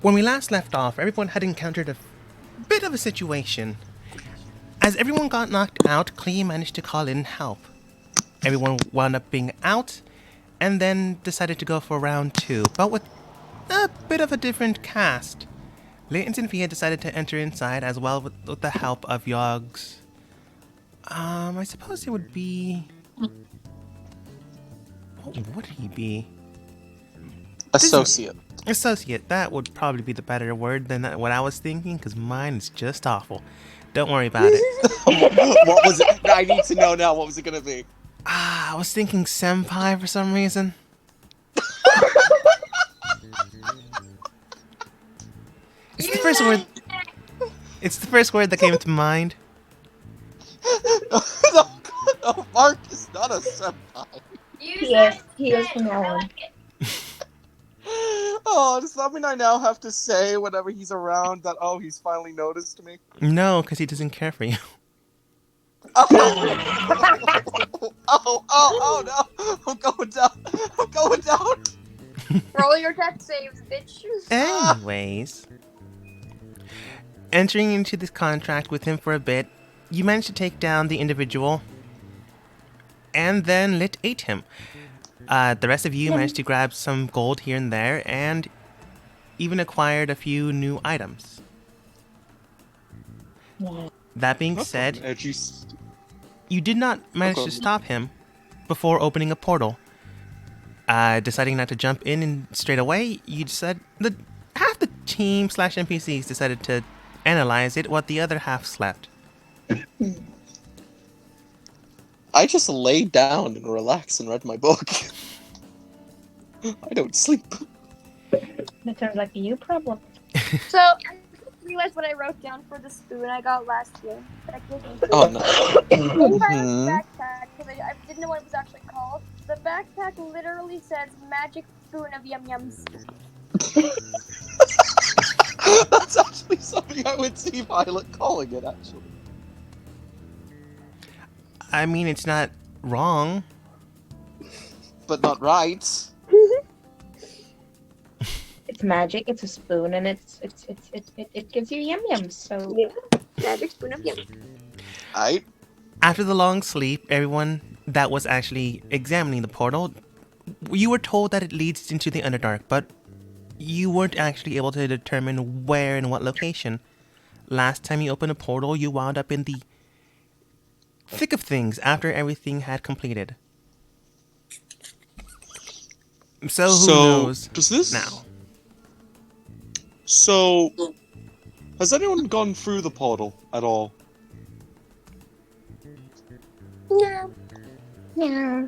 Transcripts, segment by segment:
When we last left off, everyone had encountered a bit of a situation. As everyone got knocked out, Clee managed to call in help. Everyone wound up being out, and then decided to go for round 2, but with a bit of a different cast. Layton and Fia decided to enter inside as well with the help of Yogg's. I suppose it would be... What would he be? Associate. Associate. That would probably be the better word than what I was thinking, because mine is just awful. Don't worry about it. What was it? I need to know now. What was it gonna be? I was thinking senpai for some reason. It's the first word. It's the first word that came to mind. No, Mark is not a senpai. Yes, he is from now on. Oh, does that mean I now have to say whenever he's around that, oh, he's finally noticed me? No, because he doesn't care for you. Oh, no! I'm going down! Roll your death saves, bitch. Anyways, entering into this contract with him for a bit, you managed to take down the individual, and then Lit ate him. The rest of you managed to grab some gold here and there, and even acquired a few new items. That being said, you did not manage to stop him before opening a portal. Deciding not to jump in and straight away, you decided that half the team / NPCs decided to analyze it, while the other half slept. I just laid down and relaxed and read my book. I don't sleep. That sounds like a you problem. So, I realized what I wrote down for the spoon I got last year. Oh no. Backpack, because I didn't know what it was actually called. The backpack literally says magic spoon of yum yums. That's actually something I would see Violet calling it, actually. I mean, it's not wrong. But not right. It's magic. It's a spoon, and it gives you yum yums. So Yeah. Magic spoon of yum. After the long sleep, everyone that was actually examining the portal, you were told that it leads into the Underdark, but you weren't actually able to determine where and what location. Last time you opened a portal, you wound up in the thick of things after everything had completed. So who knows does this now? So, has anyone gone through the portal at all? No. yeah.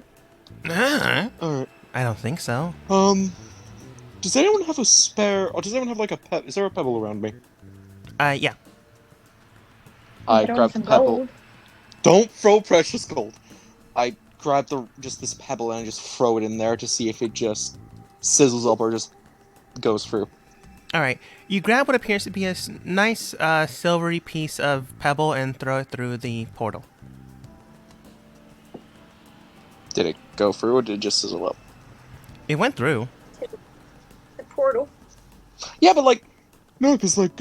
Alright. I don't think so. Does anyone have a spare, or does anyone have like a pet? Is there a pebble around me? Yeah. I Throw in grabbed some the pebble. gold. Don't throw precious gold. I grab just this pebble and I just throw it in there to see if it just sizzles up or just goes through. Alright. You grab what appears to be a nice silvery piece of pebble and throw it through the portal. Did it go through or did it just sizzle up? It went through. The portal. Yeah, but like, No, because like,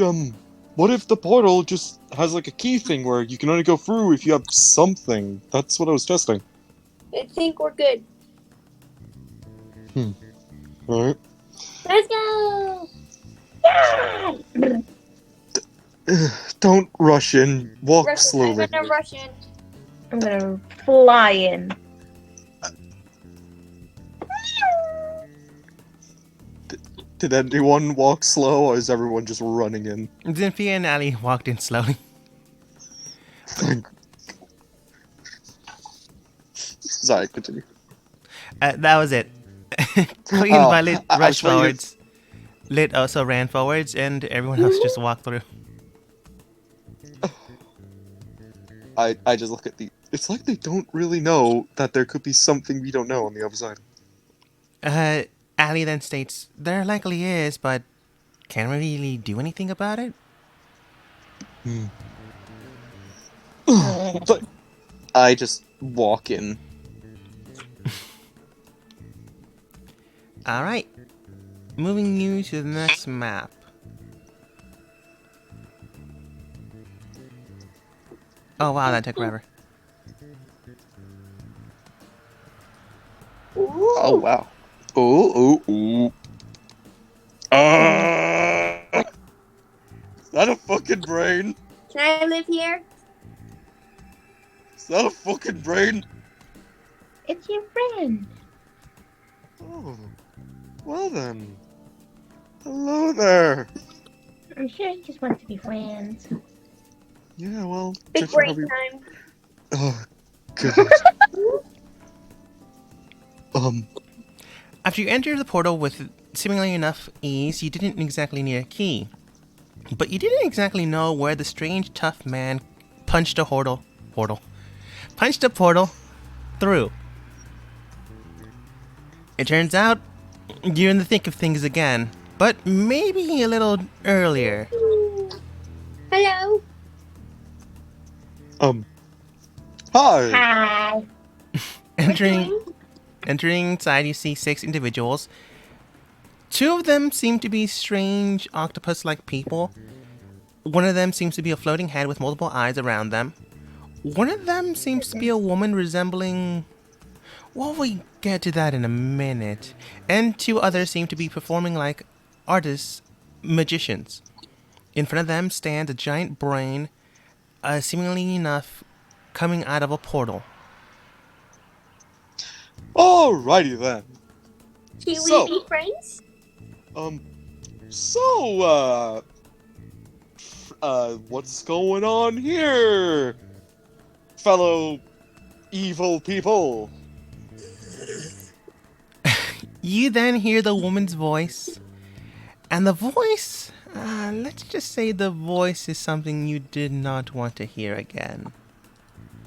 what if the portal just has like a key thing where you can only go through if you have something? That's what I was testing. I think we're good. Alright. Let's go! Don't rush in. Walk I'm slowly. gonna rush in. I'm gonna fly in. Did anyone walk slow, or is everyone just running in? Zinfia and Ali walked in slowly. Sorry, continue. That was it. Clean by Lit rushed forwards. Lit also ran forwards, and everyone else just walked through. I just look at the... It's like they don't really know that there could be something we don't know on the other side. Ali then states, there likely is, but can't really do anything about it? but I just walk in. Alright. Moving you to the next map. Oh wow, that took forever. Oh wow. Ooh, ooh, ooh. Is that a fucking brain? Can I live here? Is that a fucking brain? It's your friend. Oh, well then. Hello there. I'm sure he just wants to be friends. Yeah, well, Big check out how break we. time. Oh, God. After you enter the portal with seemingly enough ease, you didn't exactly need a key. But you didn't exactly know where the strange, tough man punched a portal through. It turns out you're in the thick of things again, but maybe a little earlier. Hello. Hi. Hi. Entering inside, you see 6 individuals. 2 of them seem to be strange octopus-like people. One of them seems to be a floating head with multiple eyes around them. One of them seems to be a woman resembling... Well, we get to that in a minute. And 2 others seem to be performing like artists, magicians. In front of them stands a giant brain, seemingly enough, coming out of a portal. Alrighty then. Can So- we be friends? What's going on here, fellow evil people? You then hear the woman's voice. And the voice, let's just say the voice is something you did not want to hear again.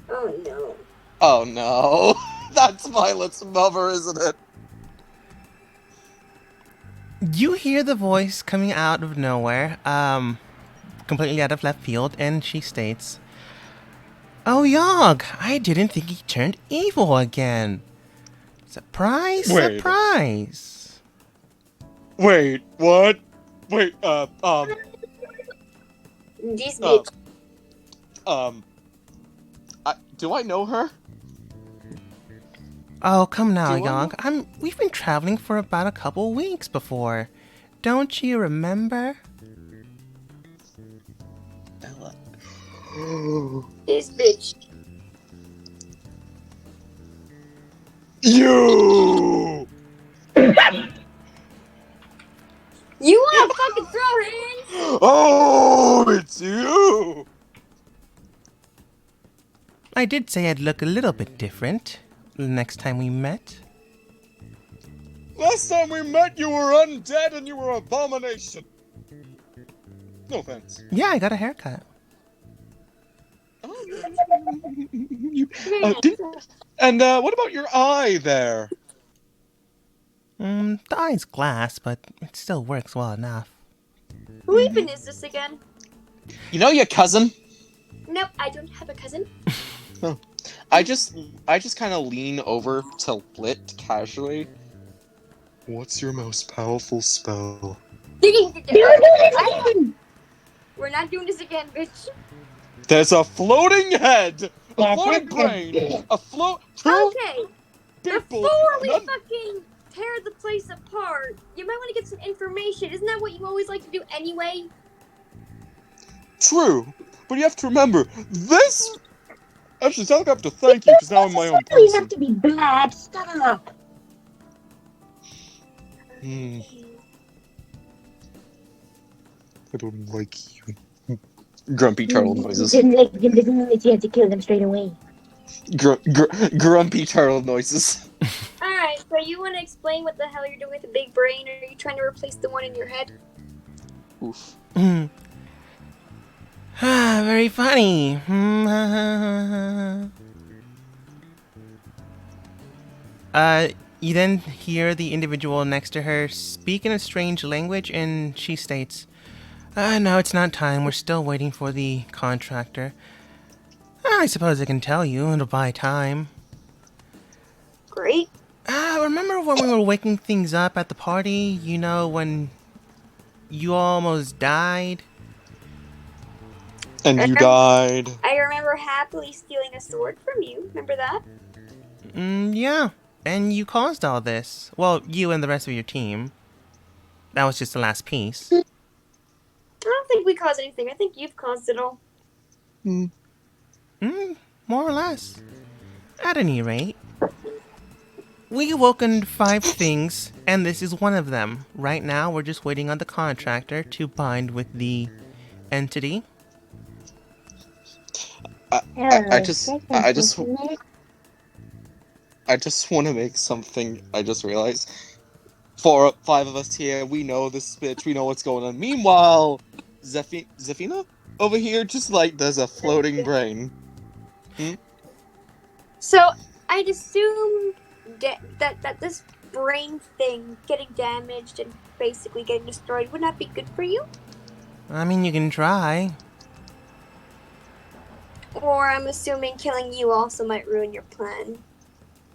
Oh no. Oh no. That's Violet's mother, isn't it? You hear the voice coming out of nowhere, completely out of left field, and she states, "Oh, Yogg, I didn't think he turned evil again. Surprise, Wait. surprise." Wait, what? Wait, This Oh. bitch. Do I know her? Oh, come now, Do I Yogg. We've been traveling for about a couple weeks before. Don't you remember? Bella. This bitch. You! You wanna fucking throw hands? Oh, it's you! I did say I'd look a little bit different the next time we met. Last time we met, you were undead and you were an abomination. No offense. Yeah, I got a haircut. What about your eye there? The eye's glass, but it still works well enough. Who even is this again? You know your cousin? Nope, I don't have a cousin. I just kind of lean over to Lit casually. What's your most powerful spell? Don't do this again! We're not doing this again, bitch. There's a floating head, a Yes, floating that's brain, good. a float. Two Okay, people. before we none- fucking tear the place apart, you might want to get some information. Isn't that what you always like to do anyway? True, but you have to remember this. Actually, I'll have to thank you because now I'm my own You person. have to be bad. Stop. I don't like you. Grumpy turtle noises. Didn't like them, doesn't mean that you have to kill them straight away. Grumpy turtle noises. Alright, so you want to explain what the hell you're doing with the big brain? Or are you trying to replace the one in your head? Oof. Very funny. You then hear the individual next to her speak in a strange language, and she states, "No, it's not time. We're still waiting for the contractor. I suppose I can tell you. It'll buy time. Great. Remember when we were waking things up at the party? You know, when you almost died? And you died. I remember happily stealing a sword from you. Remember that? Yeah. And you caused all this. Well, you and the rest of your team. That was just the last piece. I don't think we caused anything. I think you've caused it all. Hmm. More or less. At any rate, we awokened 5 things, and this is one of them. Right now, we're just waiting on the contractor to bind with the entity. I just want to make something. I just realized. 5 of us here, we know this bitch, we know what's going on. Meanwhile, Zefina over here just like there's a floating brain. So I'd assume that this brain thing getting damaged and basically getting destroyed would not be good for you. I mean, you can try. Or I'm assuming killing you also might ruin your plan.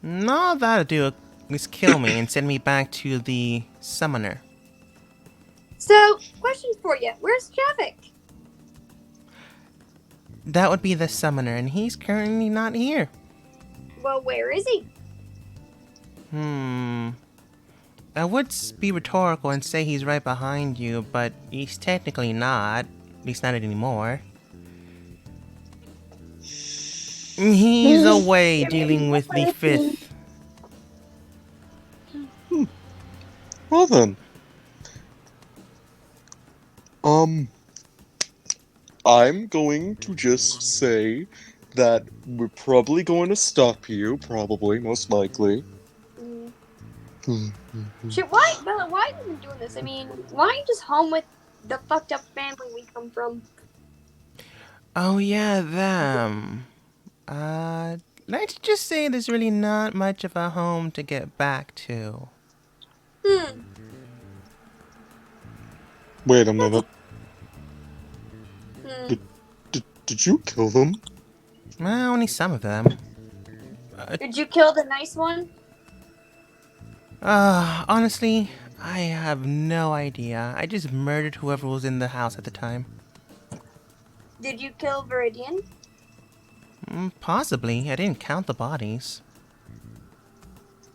No, that'll do. Just kill me and send me back to the summoner. So, question for you. Where's Javik? That would be the summoner, and he's currently not here. Well, where is he? I would be rhetorical and say he's right behind you, but he's technically not. At least not anymore. He's away dealing with the 5th. Well then. I'm going to just say that we're probably going to stop you, most likely. Shit, why, Bella, why are you doing this? I mean, why aren't you just home with the fucked up family we come from? Oh yeah, them. Let's just say there's really not much of a home to get back to. Wait a minute. Did you kill them? Well, only some of them. Did you kill the nice one? Honestly, I have no idea. I just murdered whoever was in the house at the time. Did you kill Viridian? Possibly. I didn't count the bodies.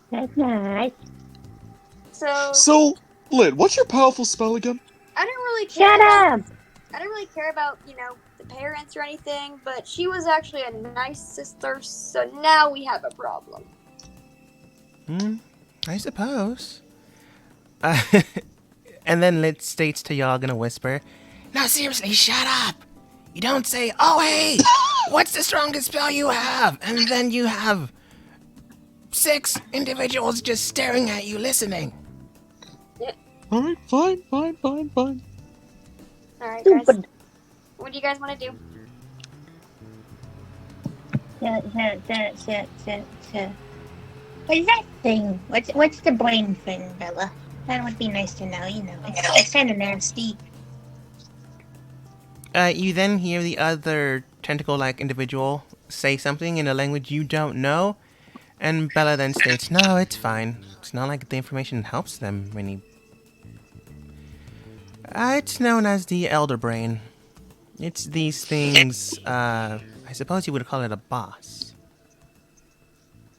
That's nice. So, Lid, what's your powerful spell again? I didn't really care. Shut up! I didn't really care about, the parents or anything, but she was actually a nice sister, so now we have a problem. I suppose. And then Lid states to Yogg in a whisper, "Now seriously, shut up! You don't say, 'Oh hey, what's the strongest spell you have?' And then you have 6 individuals just staring at you listening." Alright, fine. Alright, guys. Stupid. What do you guys want to do? What is that thing? What's the brain thing, Bella? That would be nice to know, It's kind of nasty. You then hear the other tentacle-like individual say something in a language you don't know, and Bella then states, "No, it's fine. It's not like the information helps them any." It's known as the Elder Brain. It's these things, I suppose you would call it a boss.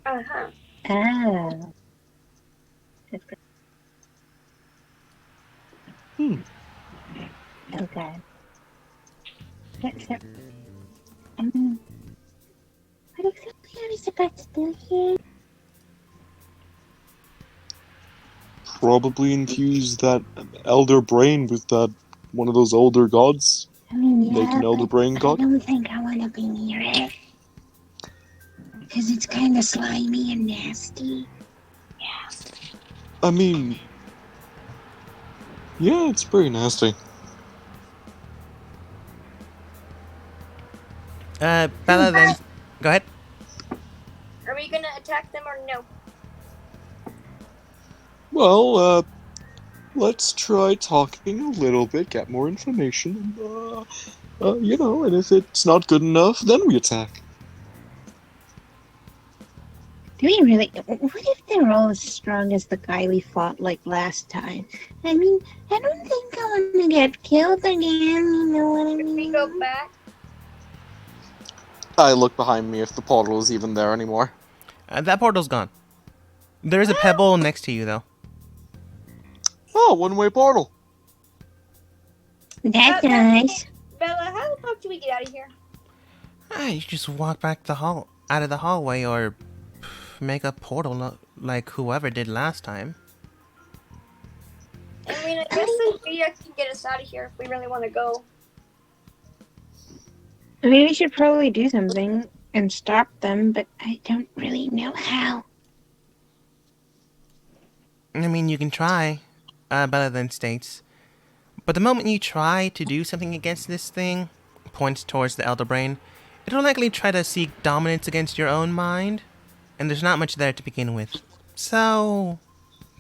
Uh-huh. Oh. Okay. What exactly are we supposed to do here? Probably infuse that elder brain with that one of those older gods. I mean, Make an elder brain I god. don't think I want to be near it. Because it's kind of slimy and nasty. I mean, yeah, it's pretty nasty. Bella then... Go ahead. Are we gonna attack them or no? Well, let's try talking a little bit, get more information, and if it's not good enough, then we attack. Do we really? What if they're all as strong as the guy we fought like last time? I mean, I don't think I want to get killed again. You know what I If mean? we go back, I look behind me if the portal is even there anymore. That portal's gone. There's a pebble next to you, though. Oh, one-way portal. That's Uh, nice. Bella, how the fuck do we get out of here? You just walk back out of the hallway, or make a portal like whoever did last time. I mean, I guess the Via can get us out of here if we really want to go. I mean, we should probably do something and stop them, but I don't really know how. I mean, you can try, Bella then states. But the moment you try to do something against this thing, points towards the Elder Brain, it'll likely try to seek dominance against your own mind, and there's not much there to begin with. So...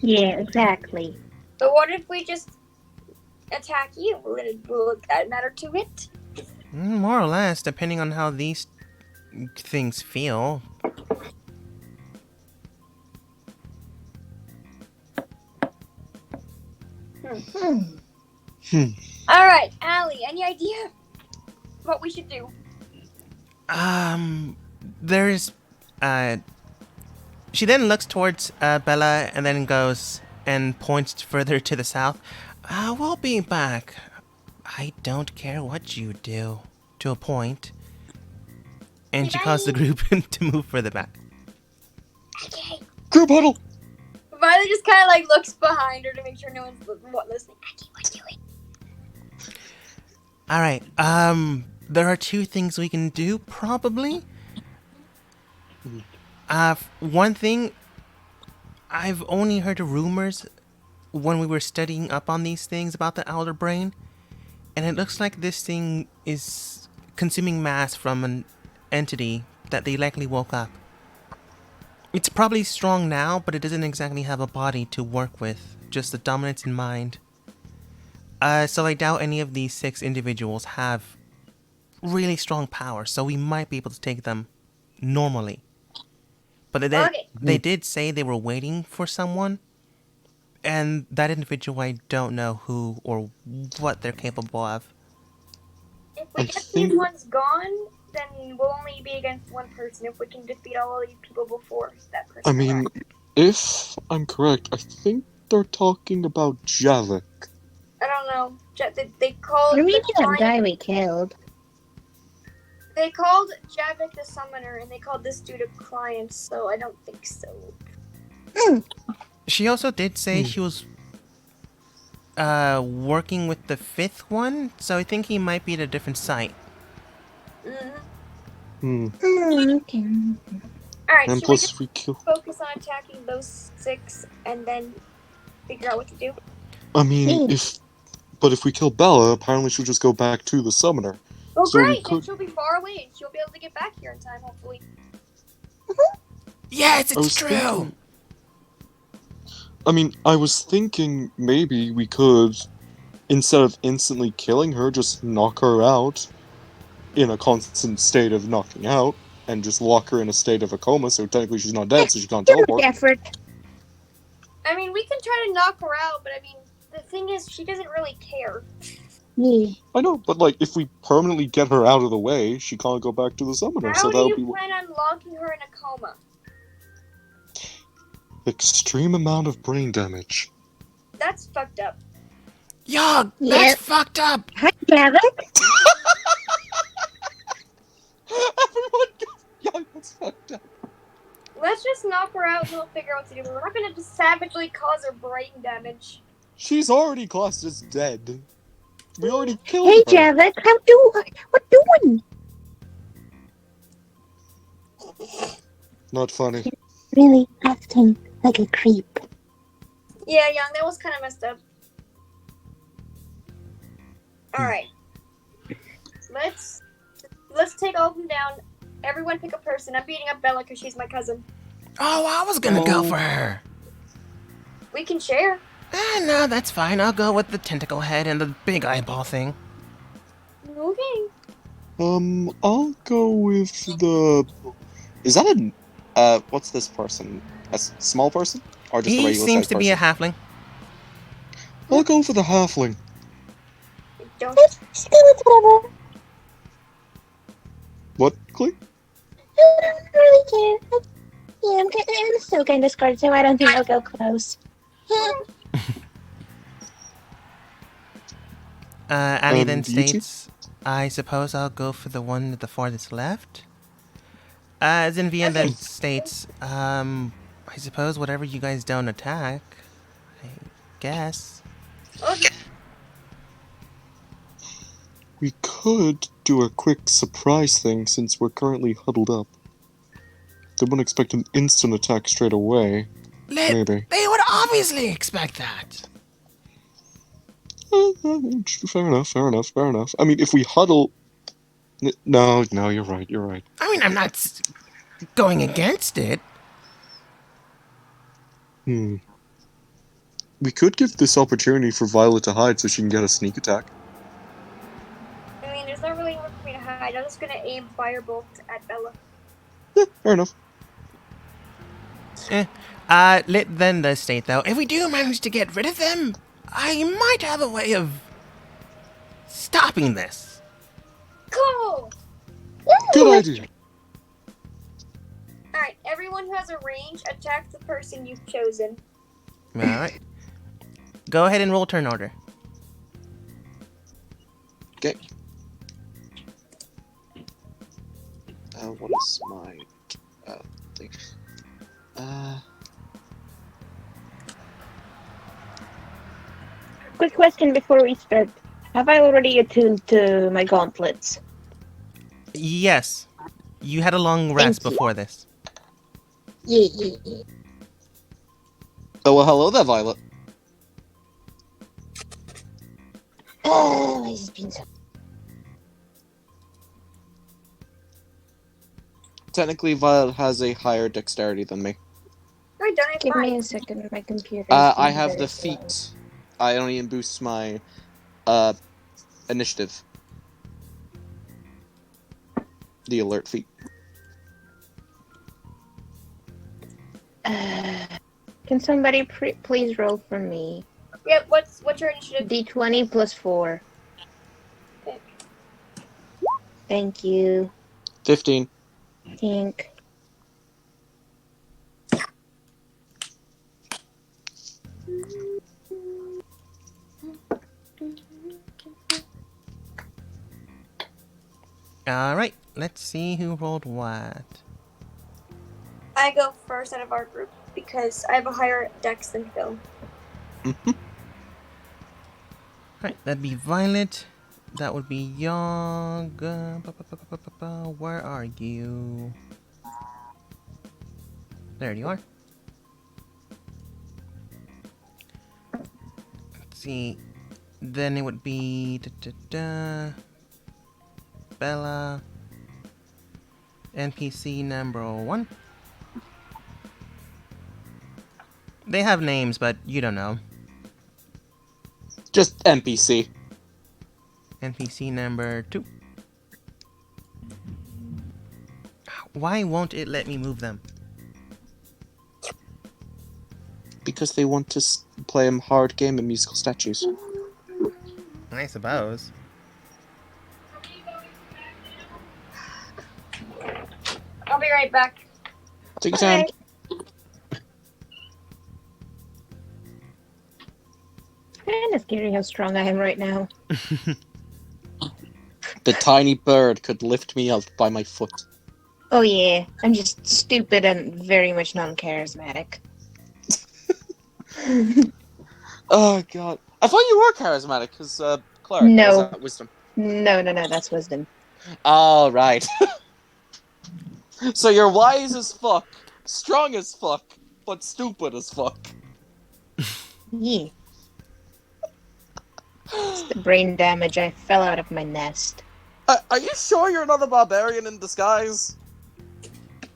Yeah, exactly. But what if we just attack you? Will that matter to it? more or less, depending on how these things feel. Alright, Allie, any idea what we should do? There's, she then looks towards, Bella and then goes and points further to the south. We'll be back. I don't care what you do. To a point. And she calls the group to move further back. Okay. Group huddle. Violet just kind of like looks behind her to make sure no one's listening. Okay, what do it? Alright, there are two things we can do, probably. One thing, I've only heard rumors when we were studying up on these things about the Elder Brain, and it looks like this thing is consuming mass from an entity that they likely woke up. It's probably strong now, but it doesn't exactly have a body to work with, just the dominance in mind. So I doubt any of these 6 individuals have really strong power, so we might be able to take them normally. But they did say they were waiting for someone, and that individual, I don't know who or what they're capable of. If we get these ones gone, then we'll only be against one person if we can defeat all of these people before that person. I mean, arrives. if I'm correct, I think they're talking about Javik. I don't know. They called Or maybe the that client- guy we killed. They called Javik the summoner, and they called this dude a client, so I don't think so. She also did say she was working with the 5th one, so I think he might be at a different site. Mm-hmm. Okay. Alright, And should we plus, just we kill. focus on attacking those 6 and then figure out what to do? I mean, if we kill Bella, apparently she'll just go back to the summoner. Oh, So we great! Then could- she'll be far away, and she'll be able to get back here in time, hopefully. Yes, I was it's true! thinking- I mean, I was thinking maybe we could, instead of instantly killing her, just knock her out in a constant state of knocking out, and just lock her in a state of a coma, so technically she's not dead, so she can't teleport. Effort. I mean, we can try to knock her out, but I mean, the thing is, she doesn't really care. Yeah. I know, but like, if we permanently get her out of the way, she can't go back to the summoner, How so do that'll you be plan on locking her in a coma? extreme amount of brain damage. That's fucked up. Yog, Yep. that's fucked up! Hi, Javik. Everyone, yeah, that's fucked up. Let's just knock her out and we'll figure out what to do. We're not gonna just savagely cause her brain damage. She's already classed as dead. We already killed Hey, her. Javik. What doing? Not funny. Really acting like a creep. Yeah, Young, that was kind of messed up. Alright. Let's take all of them down. Everyone pick a person. I'm beating up Bella because she's my cousin. Oh, I was gonna go for her. We can share. No, that's fine. I'll go with the tentacle head and the big eyeball thing. Okay. I'll go with the... Is that what's this person? A small person? Or just a He regular seems sized to be a person? halfling. I'll go for the halfling. Don't. Let's do it, whatever. What, Clay? I don't really care. Yeah, I'm still kind of scared, so I don't think I'll go close. Ali then You two? states, I suppose I'll go for the one at the farthest left. Zinvian then states, I suppose whatever you guys don't attack, I guess. Okay. We could do a quick surprise thing since we're currently huddled up. They wouldn't expect an instant attack straight away. Maybe. They would obviously expect that. Fair enough. I mean, if we huddle... No, you're right. I mean, I'm not going against it. We could give this opportunity for Violet to hide so she can get a sneak attack. I mean, there's not really anywhere for me to hide. I'm just gonna aim firebolt at Bella. Yeah, fair enough. Lit then does state, though, if we do manage to get rid of them, I might have a way of stopping this. Cool! Good idea. Alright, everyone who has a range, attack the person you've chosen. Alright. Go ahead and roll turn order. Okay. What is my thing? Quick question before we start. Have I already attuned to my gauntlets? Yes. You had a long rest Thank you. before this. Yeah. Oh, well, hello there, Violet. Oh, it's been so... Technically, Violet has a higher dexterity than me. Alright, done. Give Fine. me a second, my computer. I have the feat. I don't even boost my initiative. The alert feat. Can somebody please roll for me? Yep, what's your initiative? D20 plus 4. Okay. Thank you. 15. Think. Alright, let's see who rolled what. I go first out of our group because I have a higher dex than Phil. Alright, that'd be Violet. That would be Yog. Where are you? There you are. Let's see. Then it would be Bella. NPC number 1. They have names, but you don't know. Just NPC. NPC number 2. Why won't it let me move them? Because they want to play a hard game of musical statues. I suppose. I'll be right back. Take your time. Kinda scary how strong I am right now. The tiny bird could lift me up by my foot. Oh yeah, I'm just stupid and very much non-charismatic. Oh god. I thought you were charismatic, because, Cleric. No. Was that wisdom? No, that's wisdom. All right. So you're wise as fuck, strong as fuck, but stupid as fuck. Yeah. It's the brain damage. I fell out of my nest. Are you sure you're not a barbarian in disguise?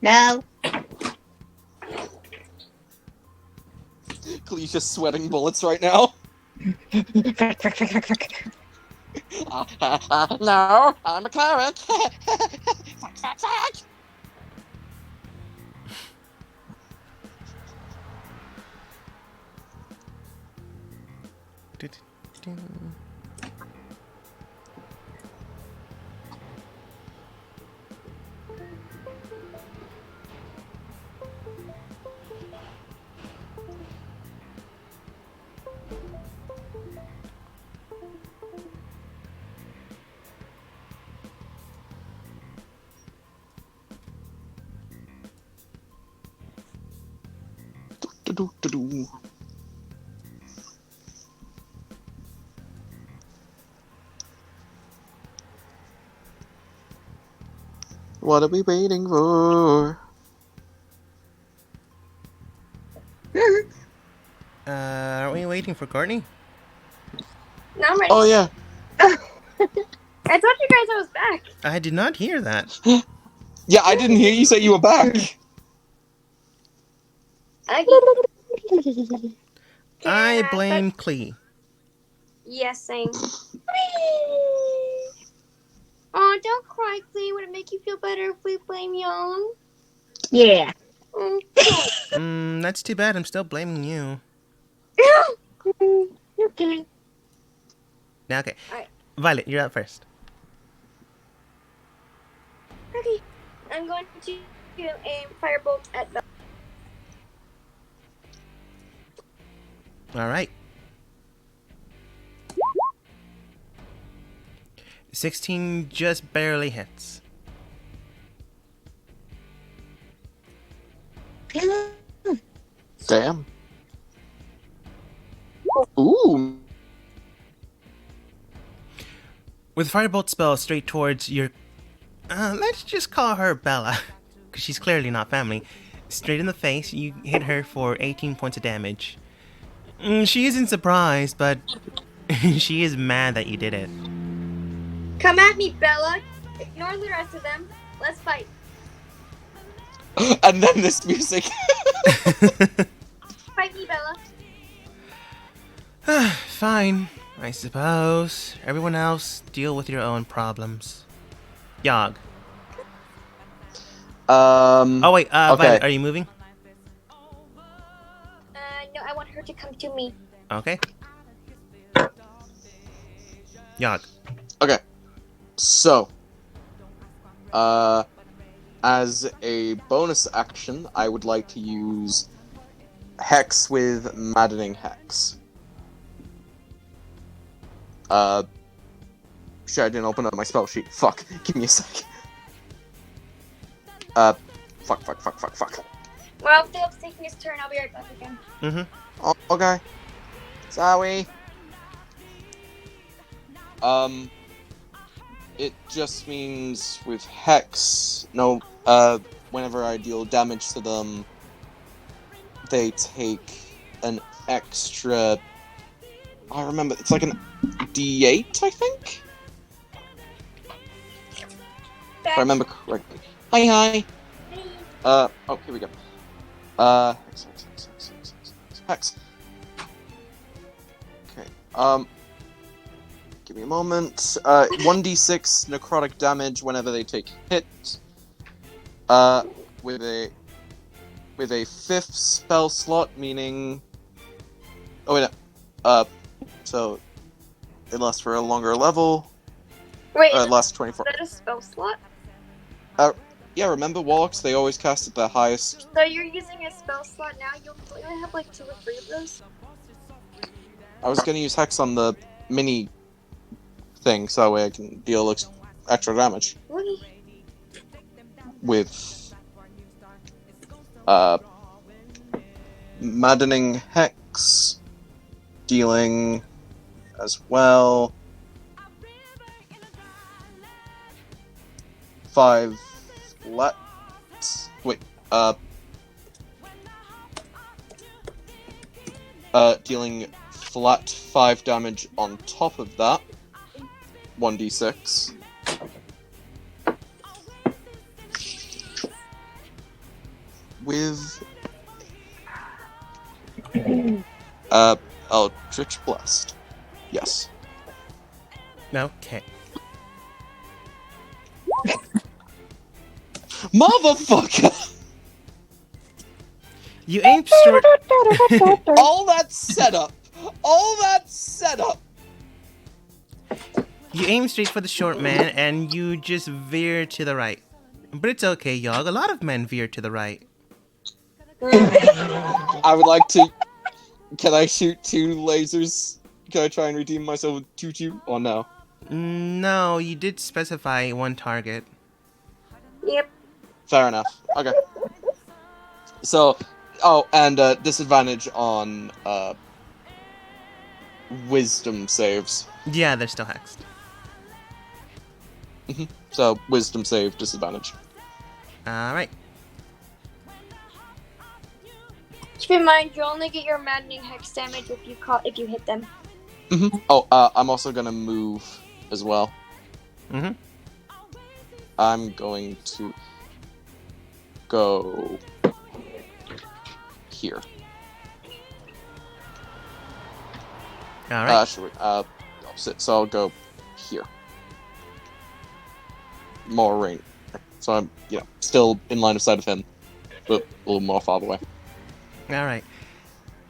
No. Clee's just sweating bullets right now. No, I'm a cleric. Do-do-do-do. What are we waiting for? Are we waiting for Courtney? No, I'm ready. Oh yeah. I told you guys I was back. I did not hear that. Yeah, I didn't hear you say you were back. I I blame Klee. Yes, same. Oh, don't cry, Clee. Would it make you feel better if we blame Young? Yeah. That's too bad. I'm still blaming you. Okay. Now, okay. Alright. Violet, you're up first. Okay, I'm going to aim firebolt at Bella. All right. 16 just barely hits. Damn. Ooh. With Firebolt spell straight towards your... let's just call her Bella, because she's clearly not family. Straight in the face, you hit her for 18 points of damage. She isn't surprised, but she is mad that you did it. Come at me, Bella. Ignore the rest of them. Let's fight. And then this music. Fight me, Bella. Fine, I suppose. Everyone else, deal with your own problems. Yogg. Oh wait, Okay. Violet, are you moving? No, I want her to come to me. Okay. Yogg. Okay. So, as a bonus action, I would like to use Hex with Maddening Hex. Shit, I didn't open up my spell sheet. Fuck. Give me a sec. Fuck. Well, Philip's taking his turn. I'll be right back again. Mm-hmm. Oh, okay. Sorry. It just means with Hex, whenever I deal damage to them, they take an extra... I remember, it's like an D8, I think? If I remember correctly. Hi. Oh, here we go. Hex. Okay, give me a moment. 1d6 necrotic damage whenever they take hit. With a fifth spell slot, meaning... Oh, wait, no. So, it lasts for a longer level. Wait, It is lasts 24... that a spell slot? Yeah, remember Warlocks? They always cast at the highest... So you're using a spell slot now? You only have like 2 or 3 of those? I was gonna use Hex on the mini thing, so that way I can deal extra damage. Really? With Maddening Hex, dealing as well 5 flat. Wait, dealing flat 5 damage on top of that. 1d6. With Eldritch Blast. Yes. Okay. Motherfucker! You aim straight. All that setup! You aim straight for the short man, and you just veer to the right. But it's okay, Yogg. A lot of men veer to the right. I would like to... Can I shoot 2 lasers? Can I try and redeem myself with Choo-Choo? Or no? No, you did specify one target. Yep. Fair enough. Okay. So, Oh, and disadvantage on wisdom saves. Yeah, they're still hexed. So wisdom save disadvantage. All right. Keep in mind, you only get your maddening hex damage if you hit them. Oh, I'm also gonna move as well. Mm-hmm. I'm going to go here. All right. Actually, opposite. So I'll go here. More range. So I'm, still in line of sight of him, but a little more far away. All right.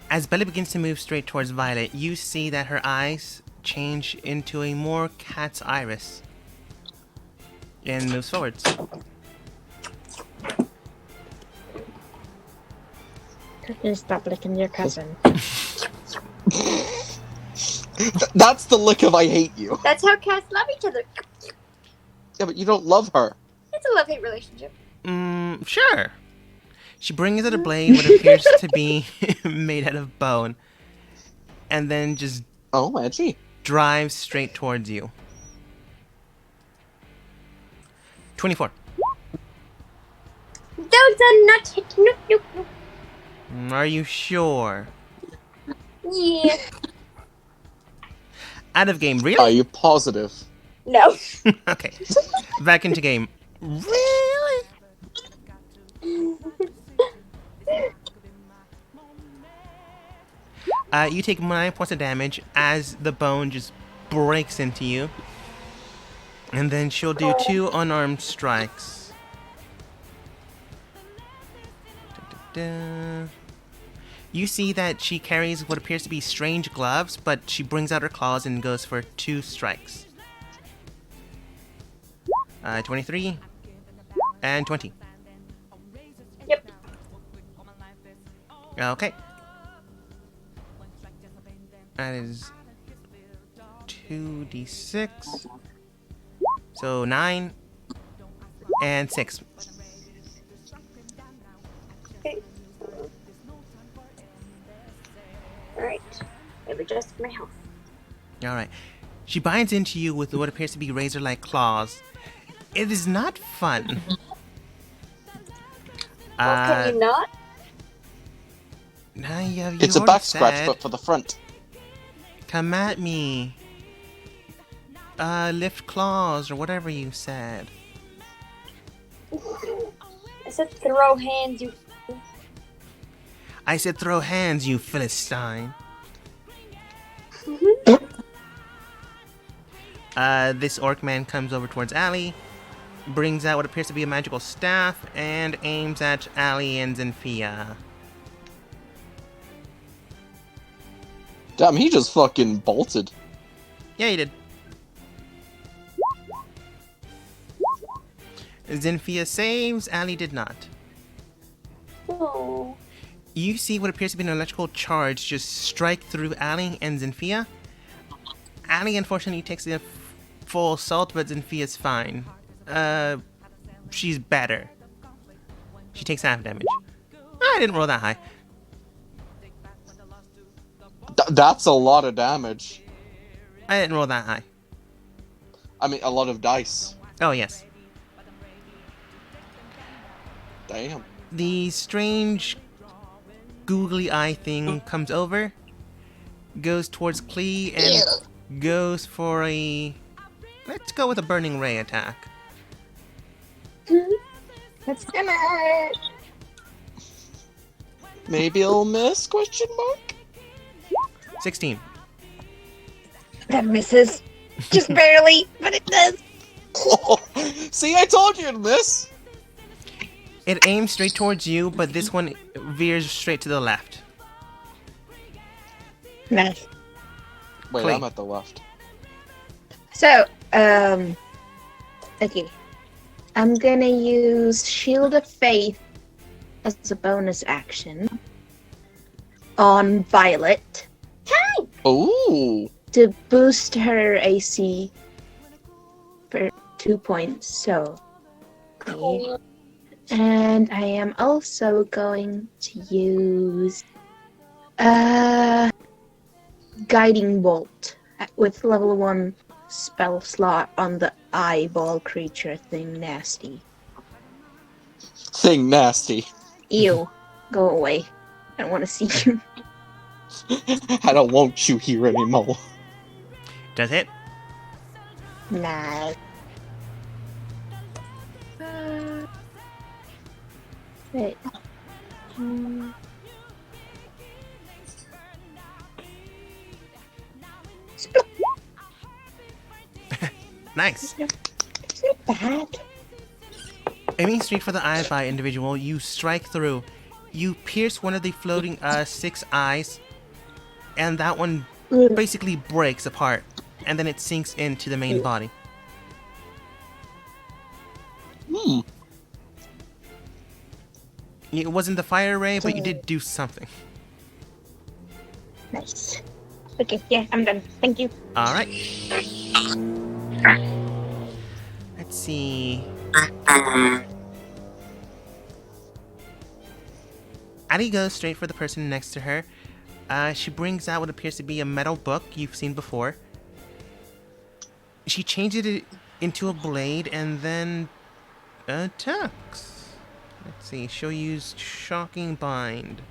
As Bella begins to move straight towards Violet, you see that her eyes change into a more cat's iris and moves forwards. Stop licking your cousin. That's the lick of I hate you. That's how cats love each other. Yeah, but you don't love her. It's a love-hate relationship. Sure. She brings out a blade, what appears to be made out of bone, and then just Oh, edgy. drives straight towards you. 24. Those are not hit. Nope, nope, nope. Are you sure? Yeah. Out of game, Are really? you positive? No. Okay. Back into game. Really? You take 9 points of damage as the bone just breaks into you. And then she'll do 2 unarmed strikes. Da-da-da. You see that she carries what appears to be strange gloves, but she brings out her claws and goes for 2 strikes. 23 and 20. Yep. Okay. That is 2d6. So 9 and 6. Okay. Alright. I've adjusted my health. Alright. She binds into you with what appears to be razor-like claws. It is not fun. Well, can you not? Nah, you It's a already back scratch, said, but for the front. come at me. Lift claws or whatever you said. I said throw hands, you. I said throw hands, you Philistine. This orc man comes over towards Allie, brings out what appears to be a magical staff, and aims at Allie and Zenfia. Damn, he just fucking bolted. Yeah, he did. Zenfia saves, Allie did not. Oh. You see what appears to be an electrical charge just strike through Allie and Zenfia. Allie unfortunately takes a full assault, but Zenfia's fine. She's better. She takes half damage. I didn't roll that high. That's a lot of damage. I didn't roll that high. I mean, a lot of dice. Oh, yes. Damn. The strange googly eye thing comes over, goes towards Klee, and goes for a... Let's go with a Burning Ray attack. That's gonna hurt. Maybe I'll miss? Question mark. 16. That misses. Just barely, but it does. See, I told you it'd miss. It aims straight towards you, but this one veers straight to the left. Nice. Wait, Klee. I'm at the left. So, okay. I'm gonna use Shield of Faith as a bonus action on Violet Ooh. to boost her AC for 2 points. So, okay. And I am also going to use Guiding Bolt with level 1 spell slot on the eyeball creature thing nasty. Thing nasty. Ew. Go away. I don't want to see you. I don't want you here anymore. Does hit? Nah. Wait. Hmm. Split. Nice. It's not bad. Aiming straight for the eye by individual, you strike through. You pierce one of the floating 6 eyes, and that one Ugh. basically breaks apart, and then it sinks into the main body. Hmm. It wasn't the fire ray, but you did do something. Nice. Okay, yeah, I'm done. Thank you. Alright. Let's see. Addie goes straight for the person next to her. She brings out what appears to be a metal book you've seen before. She changes it into a blade and then attacks. Let's see, she'll use Shocking Bind.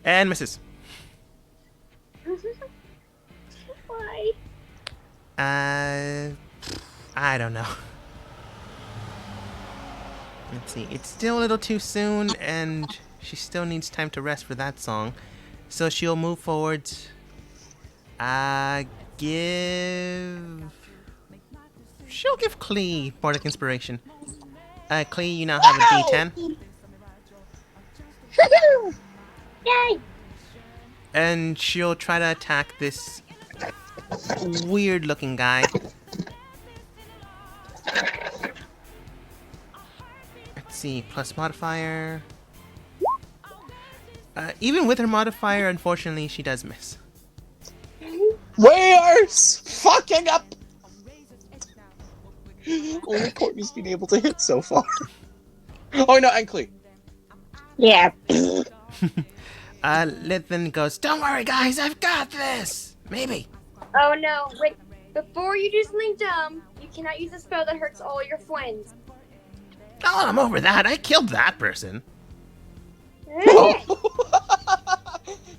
And misses. Why? I don't know. Let's see, it's still a little too soon, and she still needs time to rest for that song. So she'll move forward. She'll give Klee Bardic Inspiration. Klee, you now have a D10. Yay! And she'll try to attack this weird looking guy. Let's see, plus modifier. Even with her modifier, unfortunately, she does miss. We are fucking up! Only Courtney's been able to hit so far. Oh no, and Klee. Yeah. Lithin goes, "Don't worry, guys, I've got this! Maybe." Oh no, wait. Before you do something dumb, you cannot use a spell that hurts all your friends. Oh, I'm over that. I killed that person.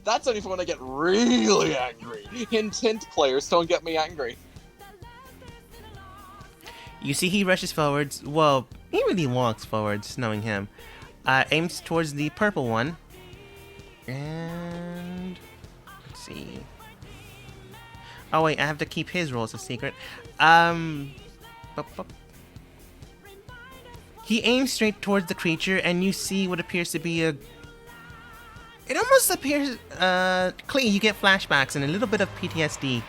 That's only for when I get really angry. Hint, hint, players, don't get me angry. You see he rushes forwards. Well, he really walks forwards, knowing him. Aims towards the purple one. And... let's see. Oh wait, I have to keep his rolls a secret. He aims straight towards the creature, and you see what appears to be a... It almost appears... Klee, you get flashbacks and a little bit of PTSD.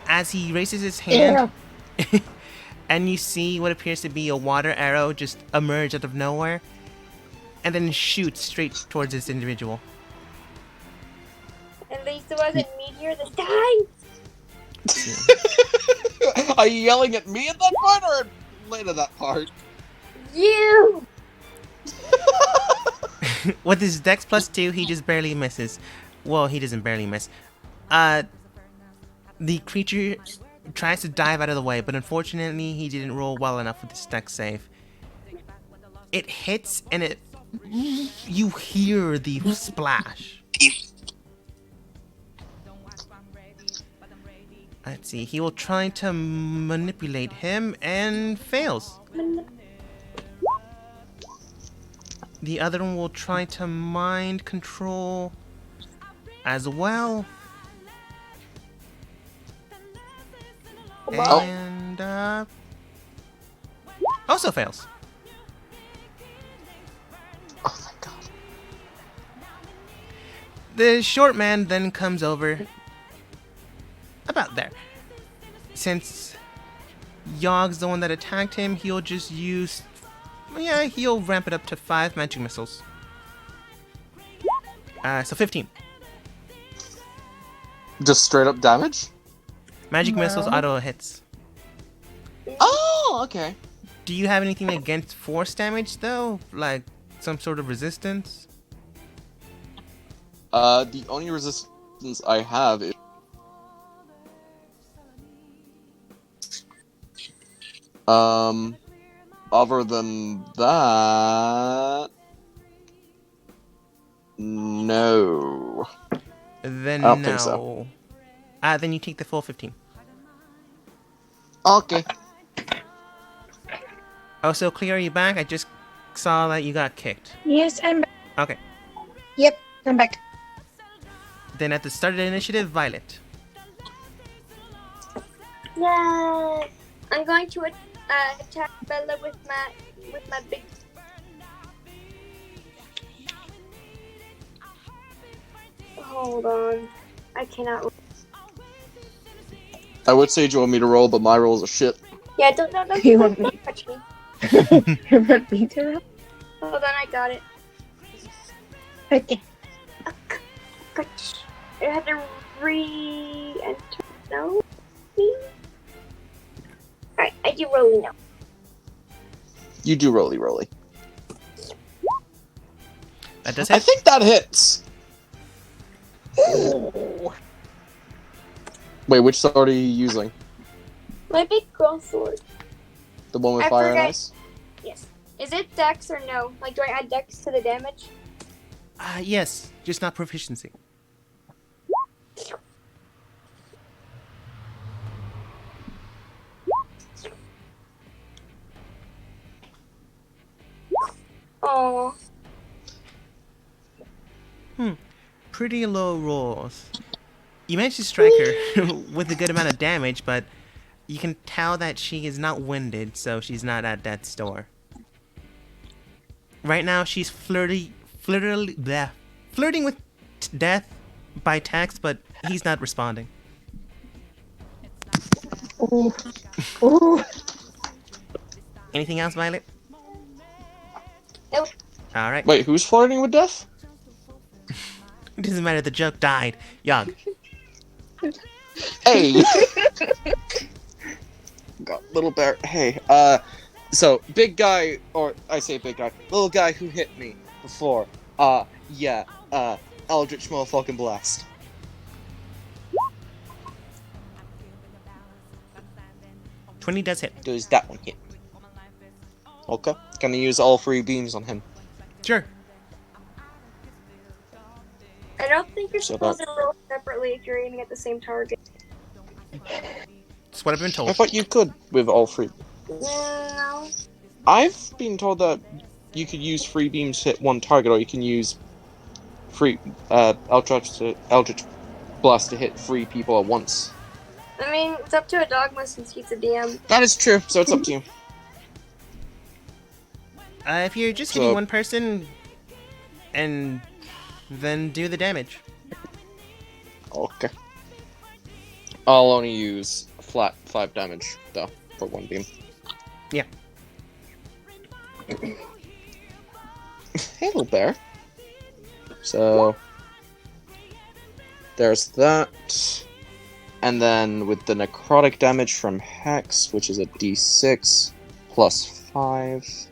As he raises his hand... and you see what appears to be a water arrow just emerge out of nowhere. And then shoots straight towards this individual. At least it wasn't Meteor this time. Are you yelling at me at that part or later that part? You! With his dex +2, he just barely misses. Well, he doesn't barely miss. The creature tries to dive out of the way, but unfortunately, he didn't roll well enough with his dex save. It hits, and you hear the splash. Let's see, he will try to manipulate him and fails. The other one will try to mind control as well. And also fails. Oh, thank God. The short man then comes over about there. Since Yogg's the one that attacked him, he'll just use... yeah, he'll ramp it up to 5 magic missiles. So 15. Just straight up damage? Magic missiles No. auto hits. Oh, okay. Do you have anything against force damage though? Like some sort of resistance? The only resistance I have is other than that, no. Then I don't no. think so. Then you take the full 15. Okay. Oh, so Cleo, are you back? I just saw that you got kicked. Yes, I'm back. Okay. Yep, I'm back. Then at the start of the initiative, Violet. Yeah. I'm going to attack Bella with my big. Hold on. I cannot. I would say do you want me to roll, but my rolls are shit. Yeah, don't You want me? touch me. You want me to roll? Hold on, I got it. Okay. Gosh. I had to re-enter. No? Me? Alright, I do rolling now. You do roly. That does I hit. think that hits. Wait, which sword are you using? My big girl sword. The one with I fire and forgot. ice? Yes. Is it dex or no? Like, do I add dex to the damage? Yes, just not proficiency. Oh. Pretty low rolls. You managed to strike her with a good amount of damage, but you can tell that she is not winded, so she's not at death's door. Right now, she's flirting with death by text, but he's not responding. Ooh. Ooh. Anything else, Violet? Nope. All right. Wait, who's flirting with death? It doesn't matter. The joke died. Yog. Hey! Got little bear. Hey, so big guy, or I say big guy, little guy who hit me before. Yeah, Eldritch motherfucking blast. $20 does hit. Does that one hit? Okay. Gonna use all 3 beams on him. Sure. I don't think you're So supposed that- to roll separately if you're aiming at the same target. That's what I've been I told. thought you could with all 3. No. I've been told that you could use 3 beams to hit 1 target, or you can use Eldritch blast to hit 3 people at once. I mean, it's up to a dogma since he's a DM. That is true, so it's up to you. If you're just hitting So- one person, and then do the damage. Okay. I'll only use flat 5 damage, though, for 1 beam. Yeah. Hey, little bear. So... there's that. And then with the necrotic damage from Hex, which is a d6 plus 5.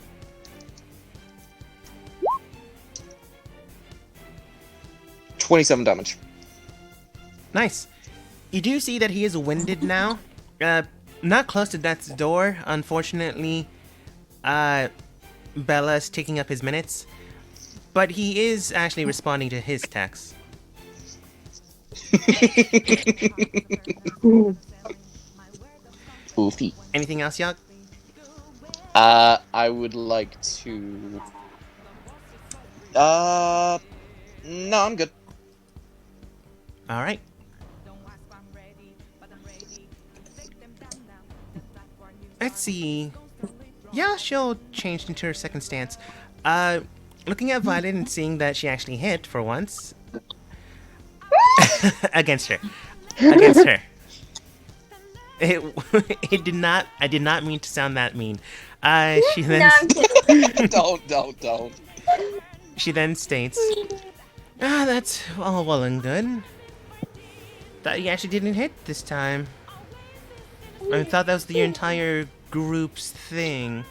$27 damage. Nice. You do see that he is winded now. Not close to death's door, unfortunately. Bella's taking up his minutes. But he is actually responding to his text. Ooh. Oofy. Anything else, Yog? I would like to... no, I'm good. Alright. Let's see. Yeah, she'll change into her second stance. Looking at Violet and seeing that she actually hit for once. Against her. Against her. It did not. I did not mean to sound that mean. She then. No, I'm kidding. Don't. She then states, that's all well and good. That you actually didn't hit this time. I thought that was the entire group's thing.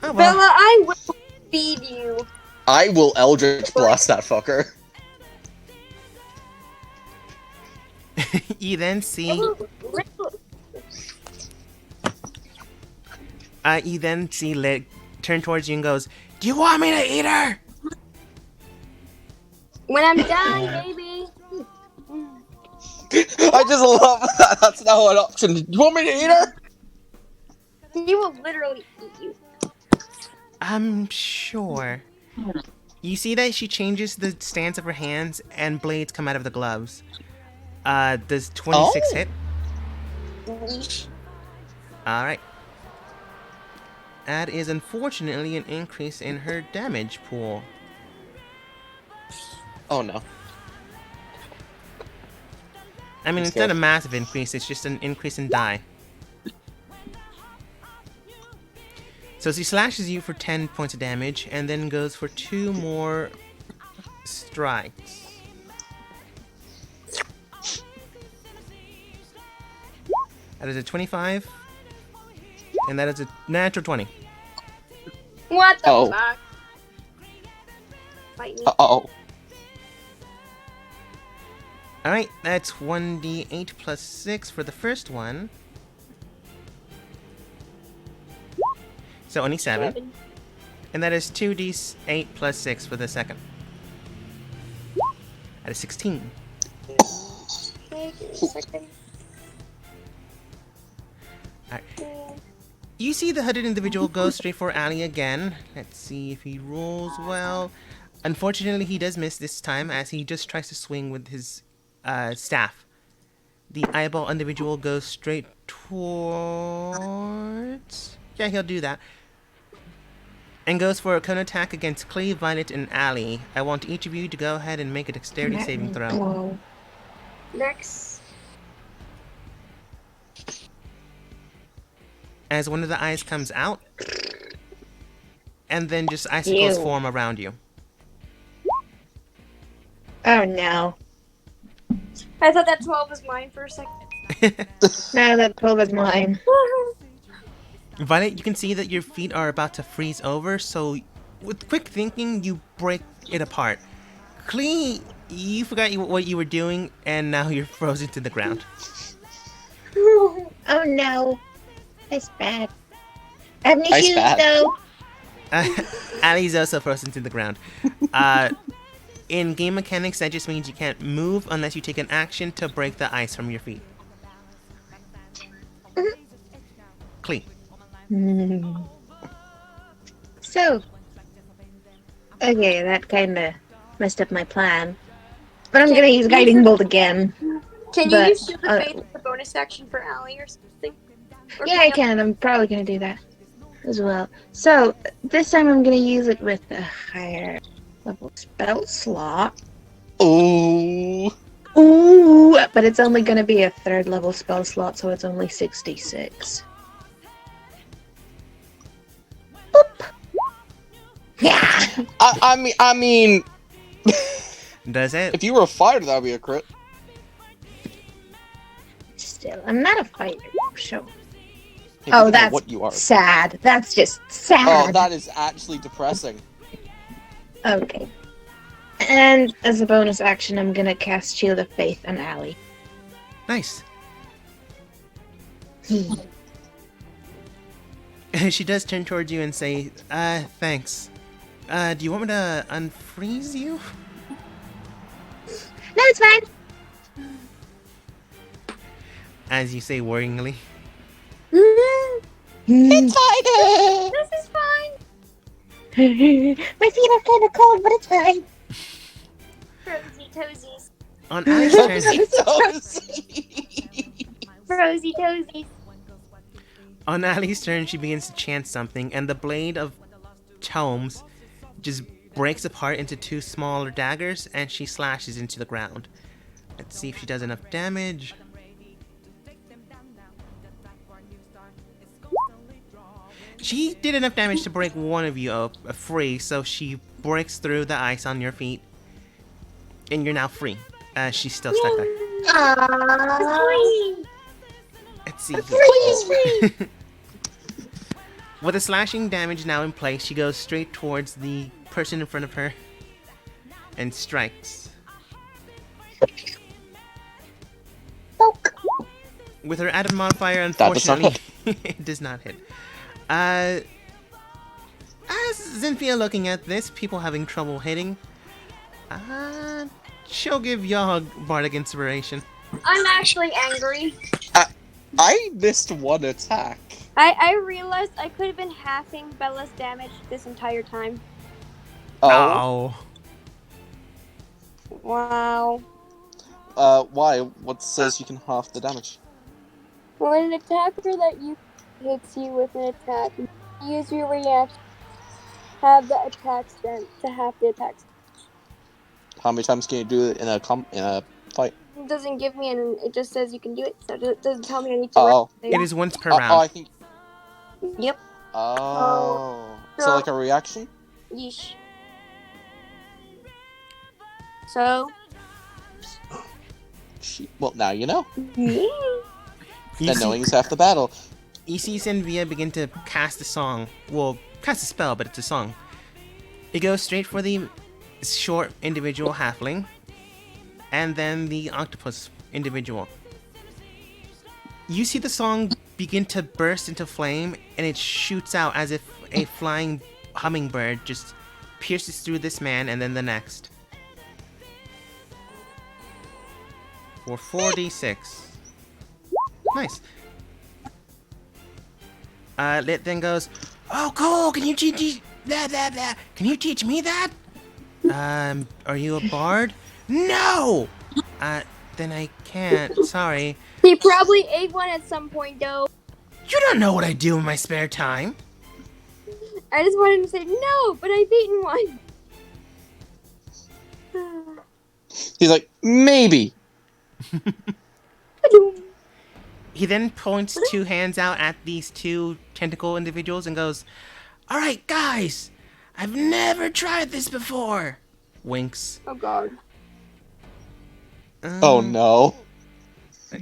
Oh well. Bella, I will feed you. I will Eldritch Blast that fucker. You then see. You then see Lit turn towards you and goes, "Do you want me to eat her?" When I'm done, baby. I just love that. That's now an option. Do you want me to eat her? He will literally eat you. I'm sure. You see that she changes the stance of her hands and blades come out of the gloves. Does 26 hit? Yeesh. Alright. That is unfortunately an increase in her damage pool. Oh no. I mean, I'm it's not scared. a massive increase, it's just an increase in die. So she slashes you for 10 points of damage and then goes for 2 more strikes. That is a 25. And that is a natural 20. What the Oh. fuck? Fight me. Uh-oh. Alright, that's 1d8 plus 6 for the first one. So only 7. And that is 2d8 plus 6 for the second. That is 16. Okay, give me a second. Alright. You see the hooded individual go straight for Ali again. Let's see if he rolls well. Unfortunately, he does miss this time as he just tries to swing with his staff. The eyeball individual goes straight towards... Yeah, he'll do that. And goes for a cone attack against Clay, Violet, and Ali. I want each of you to go ahead and make a dexterity saving throw. Whoa. Next. As one of the eyes comes out, and then just icicles Ew. form around you. Oh no. I thought that 12 was mine for a second. No, that 12 is mine. Violet, you can see that your feet are about to freeze over, so with quick thinking, you break it apart. Klee, you forgot what you were doing, and now you're frozen to the ground. Oh no. That's bad. I have no Ice shoes bad. though. Ali's also frozen to the ground. In game mechanics, that just means you can't move unless you take an action to break the ice from your feet. Klee. So. Okay, that kinda messed up my plan. But I'm gonna use Guiding Bolt again. Can you But, use Shield of Faith as a bonus action for Allie or something? Or Yeah, I can. I'm probably gonna do that as well. So, this time I'm gonna use it with a higher level spell slot. Ooh. Ooh, but it's only gonna be a 3rd level spell slot, so it's only 66. Boop. Yeah. I mean, Does it? if you were a fighter, that would be a crit. Still, I'm not a fighter, so Hey, Oh, you know that's what you are. sad. That's just sad. Oh, that is actually depressing. Okay. And as a bonus action, I'm gonna cast Shield of Faith on Allie. Nice. She does turn towards you and say, thanks. Do you want me to unfreeze you? No, it's fine. As you say worryingly. It's This is fine. fine. My feet are kind of cold, but it's fine. Frozy toesies. On Ali's turn, Frozy toesies. on Ali's turn, she begins to chant something, and the blade of Tomes just breaks apart into 2 smaller daggers, and she slashes into the ground. Let's see if she does enough damage. She did enough damage to break one of you free, so she breaks through the ice on your feet, and you're now free. She's still stuck there. Aww. Let's see. Please, me! With the slashing damage now in place, she goes straight towards the person in front of her and strikes. Poke. With her added modifier, That does not unfortunately, it does not hit. As Xynthia looking at this, people having trouble hitting, she'll give y'all Bardic Inspiration. I'm actually angry. I missed one attack. I realized I could have been halving Bella's damage this entire time. Oh. Wow. Why? What says you can half the damage? When an attacker that you hits you with an attack, use your reaction. Have the attack strength to half the attacks. How many times can you do it in a fight? It doesn't give me an. It just says you can do it, so it doesn't tell me I need to. Oh. It is once per Oh, round. I think. Yep. Oh. So So- like a reaction? Yeesh. So. Well, now you know. Yeah. You And see, knowing is half the battle. you see Xynthia begin to cast a song. Well, cast a spell, but it's a song. It goes straight for the short individual halfling, and then the octopus individual. You see the song begin to burst into flame, and it shoots out as if a flying hummingbird just pierces through this man and then the next. For 4d6. Nice. Lit then goes, "Oh, cool! Can you teach blah blah blah? Can you teach me that? Are you a bard? No. Then I can't. Sorry. He probably ate one at some point, though. You don't know what I do in my spare time. I just wanted to say no, but I've eaten one. He's like, maybe. He then points two hands out at these two tentacle individuals and goes, "All right, guys, I've never tried this before." Winks. Oh god. Oh no.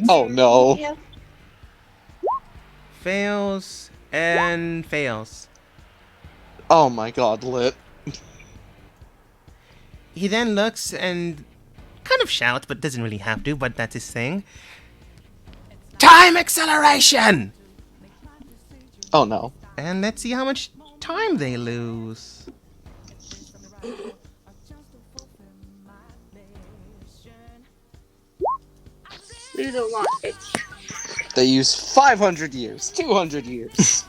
Oh no. Yeah. Fails and fails. Oh my god, Lit. He then looks and kind of shouts, but doesn't really have to, but that's his thing. Time acceleration! Oh no. And let's see how much time they lose. Lose a lot. They use 500 years, 200 years.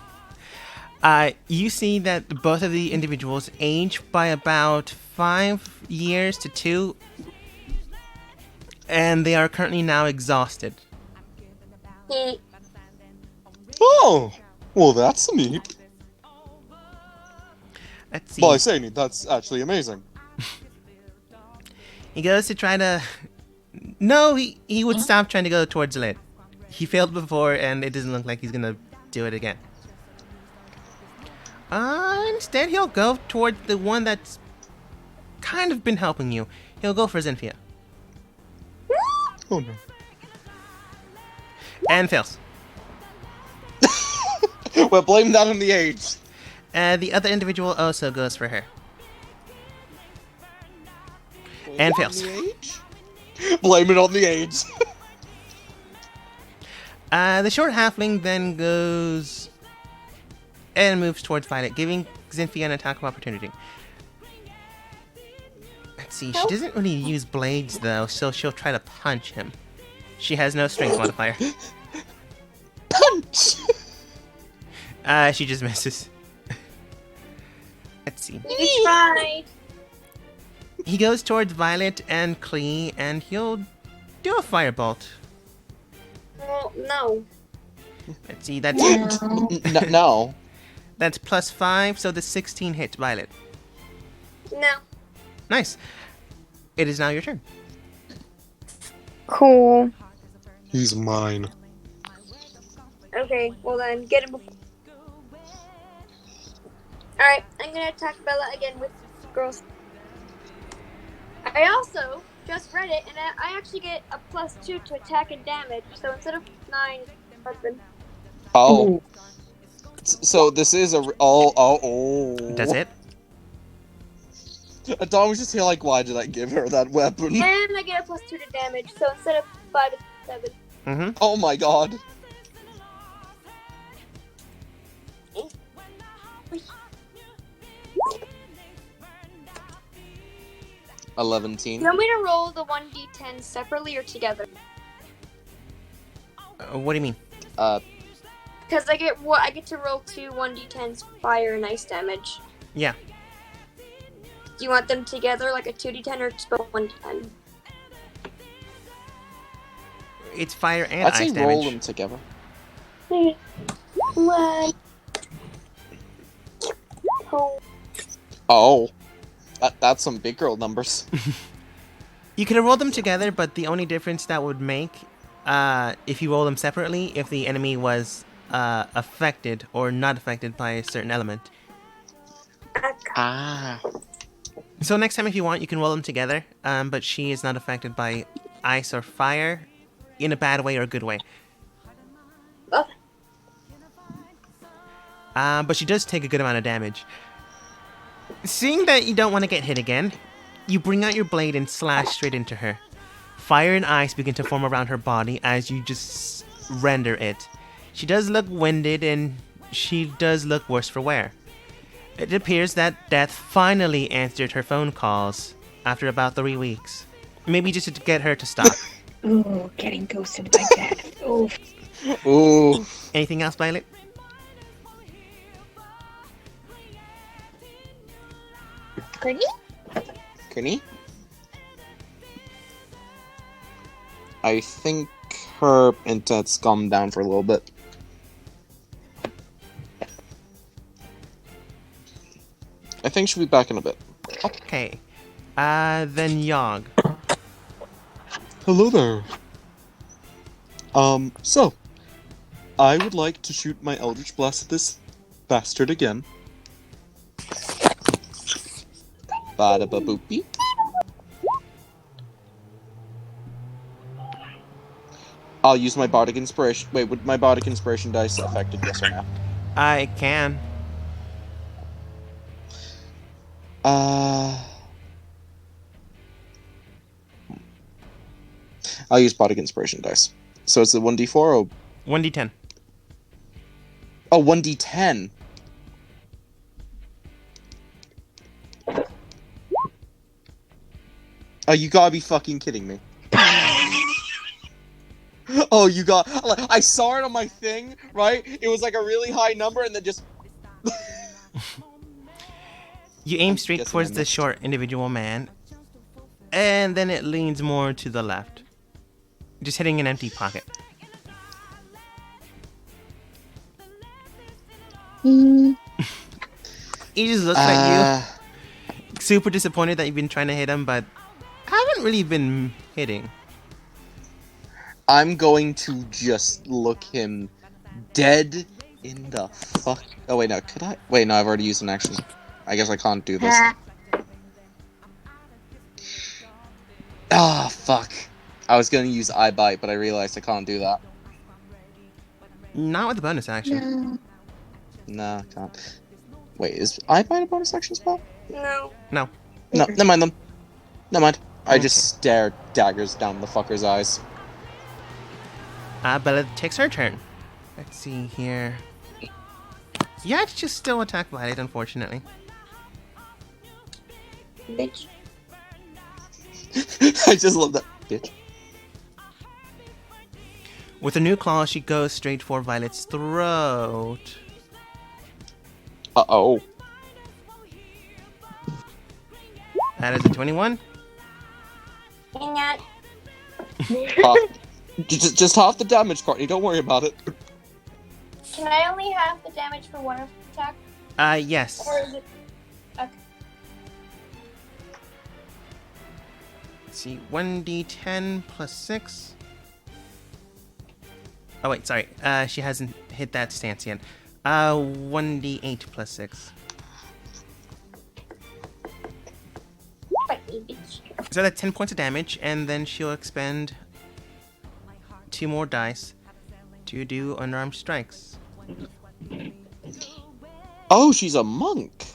You see that both of the individuals age by about 5 years to 2, and they are currently now exhausted. Oh, well, that's neat. Let's see. Well, I say neat. That's actually amazing. He goes to try to... No, he would stop trying to go towards Lit. He failed before, and it doesn't look like he's gonna do it again. Instead, he'll go toward the one that's kind of been helping you. He'll go for Xynthia. Oh no. And fails. Well, blame that on the age. The other individual also goes for her. And Blame fails. it on the age? Blame it on the age. The short halfling then goes and moves towards Violet, giving Xynthia an attack of opportunity. Let's see, she doesn't really use blades though, so she'll try to punch him. She has no strength modifier. Punch! She just misses. Let's see. You tried. He goes towards Violet and Klee, and he'll do a firebolt. Well, no. Let's see, that's No. that's +5, so the 16 hits Violet. No. Nice. It is now your turn. Cool. He's mine. Okay, well then, get him before. Alright, I'm gonna attack Bella again with girls. I also just read it, and I actually get a +2 to attack and damage, so instead of 9, weapon. Oh. Ooh. So this is a. Oh. Does it? Dawn was just here like, why did I give her that weapon? And I get a +2 to damage, so instead of 5, it's 7. Mm-hmm. Oh my god. You 11. want me to roll the 1d10 separately or together? What do you mean? Because I get to roll 2 1d10s fire and ice damage. Yeah. Do you want them together, like a 2d10 or just both 1d10? It's fire and I'd ice say roll damage. them together. One. Oh. Oh. That's some big girl numbers. You could have rolled them together, but the only difference that would make, if you roll them separately, if the enemy was affected or not affected by a certain element. Ah. So next time, if you want, you can roll them together, but she is not affected by ice or fire in a bad way or a good way. Okay. But she does take a good amount of damage. Seeing that you don't want to get hit again, you bring out your blade and slash straight into her. Fire and ice begin to form around her body as you just render it. She does look winded and she does look worse for wear. It appears that Death finally answered her phone calls after about 3 weeks. Maybe just to get her to stop. Ooh, getting ghosted by death. Ooh. Ooh. Anything else, Violet? Pretty? Kenny? I think her internet's calmed down for a little bit. I think she'll be back in a bit. Okay. Then Yogg. Hello there. So, I would like to shoot my Eldritch Blast at this bastard again. Bada ba boop beep. I'll use my Bardic Inspiration. Wait, would my Bardic Inspiration dice affected, yes or no? I can. I'll use Bardic Inspiration dice. So it's a 1d4 or... 1d10. Oh, 1d10. Oh, you gotta be fucking kidding me. Oh, you got... I saw it on my thing, right? It was like a really high number and then just... You aim straight guessing towards I the missed. short individual man, and then it leans more to the left, just hitting an empty pocket. Mm. He just looks at you, super disappointed that you've been trying to hit him, but haven't really been hitting. I'm going to just look him dead in the fuck... Oh, wait, no. Could I? Wait, no, I've already used an action. I guess I can't do this. Ah, fuck. I was gonna use Eye Bite, but I realized I can't do that. Not with the bonus action. No. No, I can't. Wait, is Eye Bite a bonus action spell? No. No, never mind them. Never mind. I Okay. just stare daggers down the fucker's eyes. Bella takes her turn. Let's see here. Yeah, it's just still attack Violet, unfortunately. Bitch. I just love that. Bitch. With her new claw, she goes straight for Violet's throat. Uh-oh. That is a 21. Hang on. Just half the damage, Courtney. Don't worry about it. Can I only have the damage for one attack? Yes. Or is it... Okay. Let's see, 1d10 plus 6. Oh wait, sorry. She hasn't hit that stance yet. 1d8 plus 6. Fight me, bitch. So that's 10 points of damage, and then she'll expend 2 more dice to do unarmed strikes. Oh, she's a monk.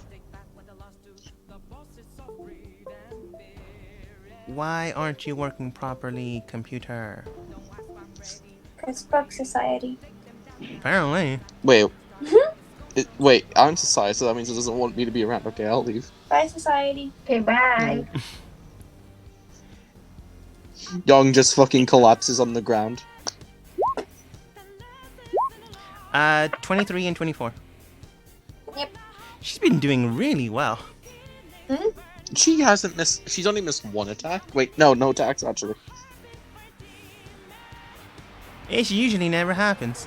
Why aren't you working properly, computer? It's Bug Society. Apparently. Wait. Wait, I'm society, so that means it doesn't want me to be around. Okay, I'll leave. Bye, Society. Okay, bye. Young just fucking collapses on the ground. 23 and 24. Yep. She's been doing really well. She hasn't missed. She's only missed one attack. Wait, no attacks actually. It usually never happens.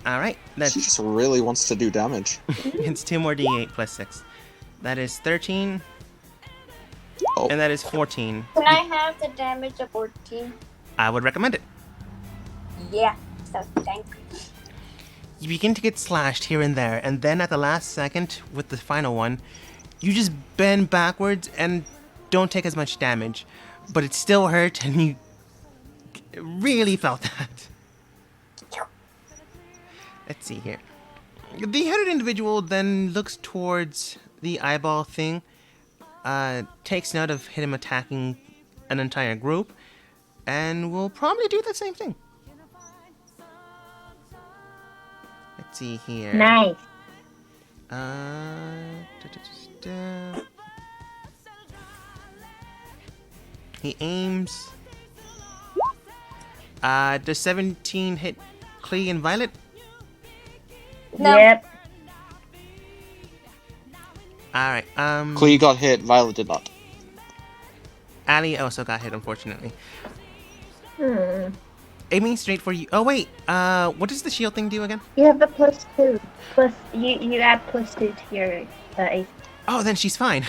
Alright, She that's just really wants to do damage. it's 2 more d8 plus 6. That is 13, Oh, and that is 14. Can I have the damage of 14? I would recommend it. Yeah. So thank you. You begin to get slashed here and there, and then at the last second, with the final one, you just bend backwards and don't take as much damage. But it still hurt, and you really felt that. Let's see here. The headed individual then looks towards the eyeball thing, takes note of him attacking an entire group, and will probably do the same thing. Let's see here. Nice. He aims. Does 17 hit Klee and Violet? No. Yep. Alright, Klee got hit. Violet did not. Ali also got hit, unfortunately. Hmm. Aiming straight for you. Oh, wait. What does the shield thing do again? You have the +2. Plus, you add +2 to your AC. Oh, then she's fine.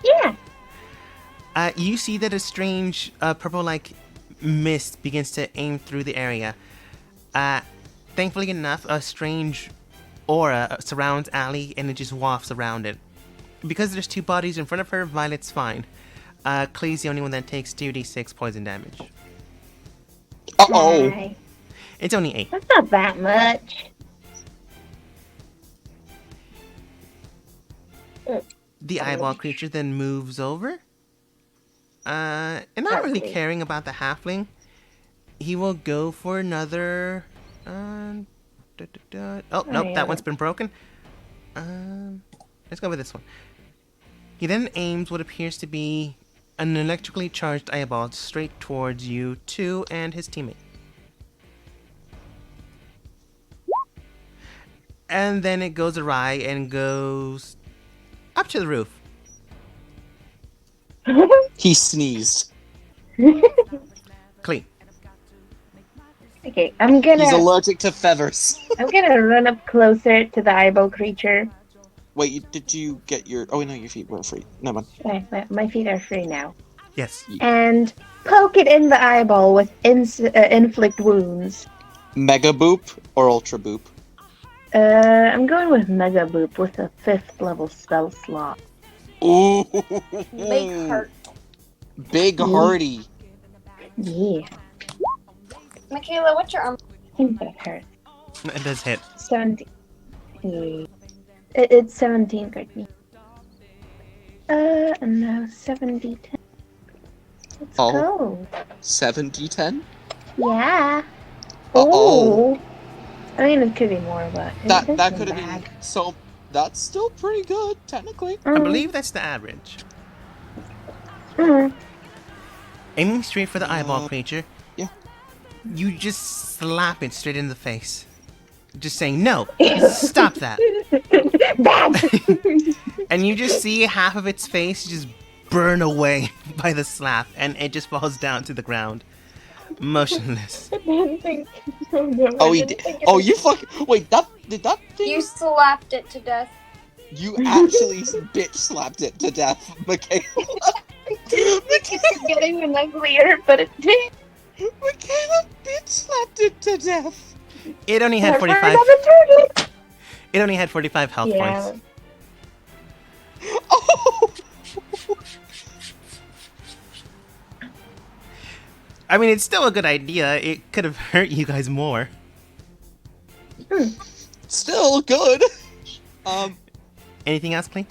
Yeah. You see that a strange purple-like mist begins to aim through the area. Thankfully enough, a strange aura surrounds Ali and it just wafts around it. Because there's 2 bodies in front of her, Violet's fine. Klee's the only one that takes 2d6 poison damage. Uh-oh. Nice. It's only 8. That's not that much. The eyeball creature then moves over. And not really Okay. caring about the halfling, he will go for another. Oh, nope, yeah. that one's been broken. Let's go with this one. He then aims what appears to be an electrically charged eyeball straight towards you two and his teammate. And then it goes awry and goes up to the roof. He sneezed. Clee. Okay, I'm He's gonna allergic to feathers. run up closer to the eyeball creature. Wait, did you get your... Oh, no, your feet weren't free. Never mind. My feet are free now. Yes. And poke it in the eyeball with inflict wounds. Mega Boop or Ultra Boop? I'm going with Mega Boop with a 5th level spell slot. Ooh. Big hurt. Big Hardy. Yeah, Michaela, what's your arm? I think that hurts. It does hit. 17. Yeah. It's 17, 13. And now 7d10. Let's Oh. go. 7d10? Yeah. Uh-oh. Ooh. I mean, it could be more, but That it's that not could have bad. been... So, that's still pretty good, technically. I believe that's the average. Mm. Aiming straight for the eyeball creature, yeah. you just slap it straight in the face. Just saying, no, stop that. Bad. And you just see half of its face just burn away by the slap, and it just falls down to the ground, motionless. Oh, he did. Oh, you fucking... Wait, did that thing... You slapped it to death. You actually bitch slapped it to death, Michaela. It's getting even uglier, but it did. Michaela bitch slapped it to death. It only had Never 45. another turtle. It only had 45 health Yeah. points. Oh. I mean, it's still a good idea. It could have hurt you guys more. Still good. Anything else, Clee?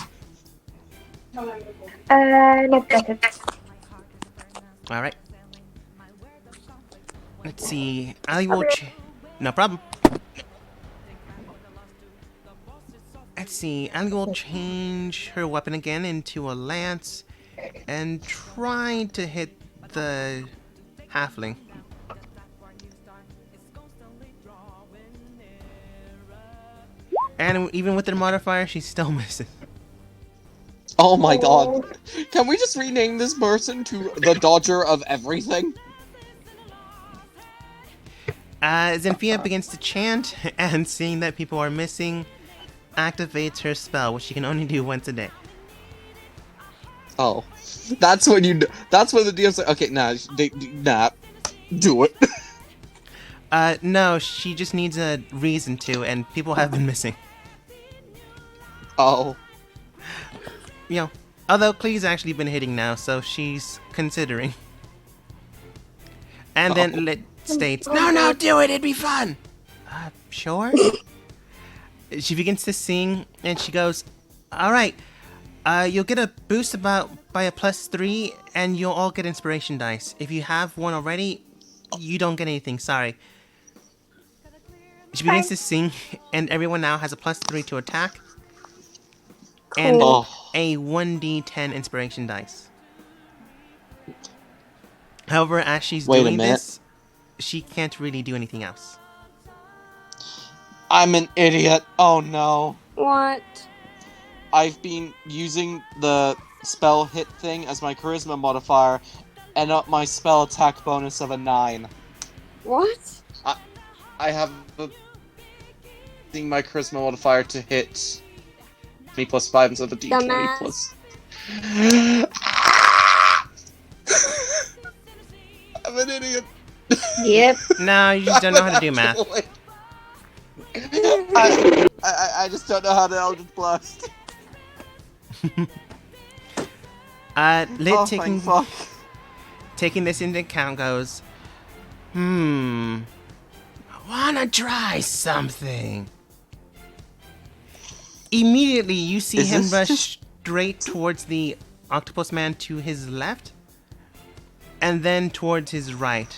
No, that's it. All right. Let's see. I will. No problem. Let's see. Ali will change her weapon again into a lance and try to hit the halfling. And even with the modifier, she still misses. Oh my god. Can we just rename this person to the Dodger of everything? Zenfia begins to chant, and seeing that people are missing, activates her spell, which she can only do once a day. Oh. That's when you. That's when the DM's like, okay, nah, do it. No, she just needs a reason to, and people have been missing. Oh. You know, although Clee's actually been hitting now, so she's considering. And then Lit states, No, do it, it'd be fun! Sure? She begins to sing, and she goes, Alright, you'll get a boost by a +3, and you'll all get inspiration dice. If you have one already, you don't get anything, sorry. She begins to sing, and everyone now has a +3 to attack. And Oh. a 1d10 inspiration dice. However, as she's Wait a doing minute. this, she can't really do anything else. I'm an idiot. Oh no. What? I've been using the spell hit thing as my charisma modifier and up my spell attack bonus of a 9. What? I have using my charisma modifier to hit me +5 instead of a d20 Dumbass. plus. I'm an idiot. Yep. No, you just don't know how to do math. I just don't know how to Eldritch Blast. Lit Oh, taking, thank fuck. taking this into account goes, I wanna try something. Immediately, you see Is him this rush just- straight towards the octopus man to his left, and then towards his right.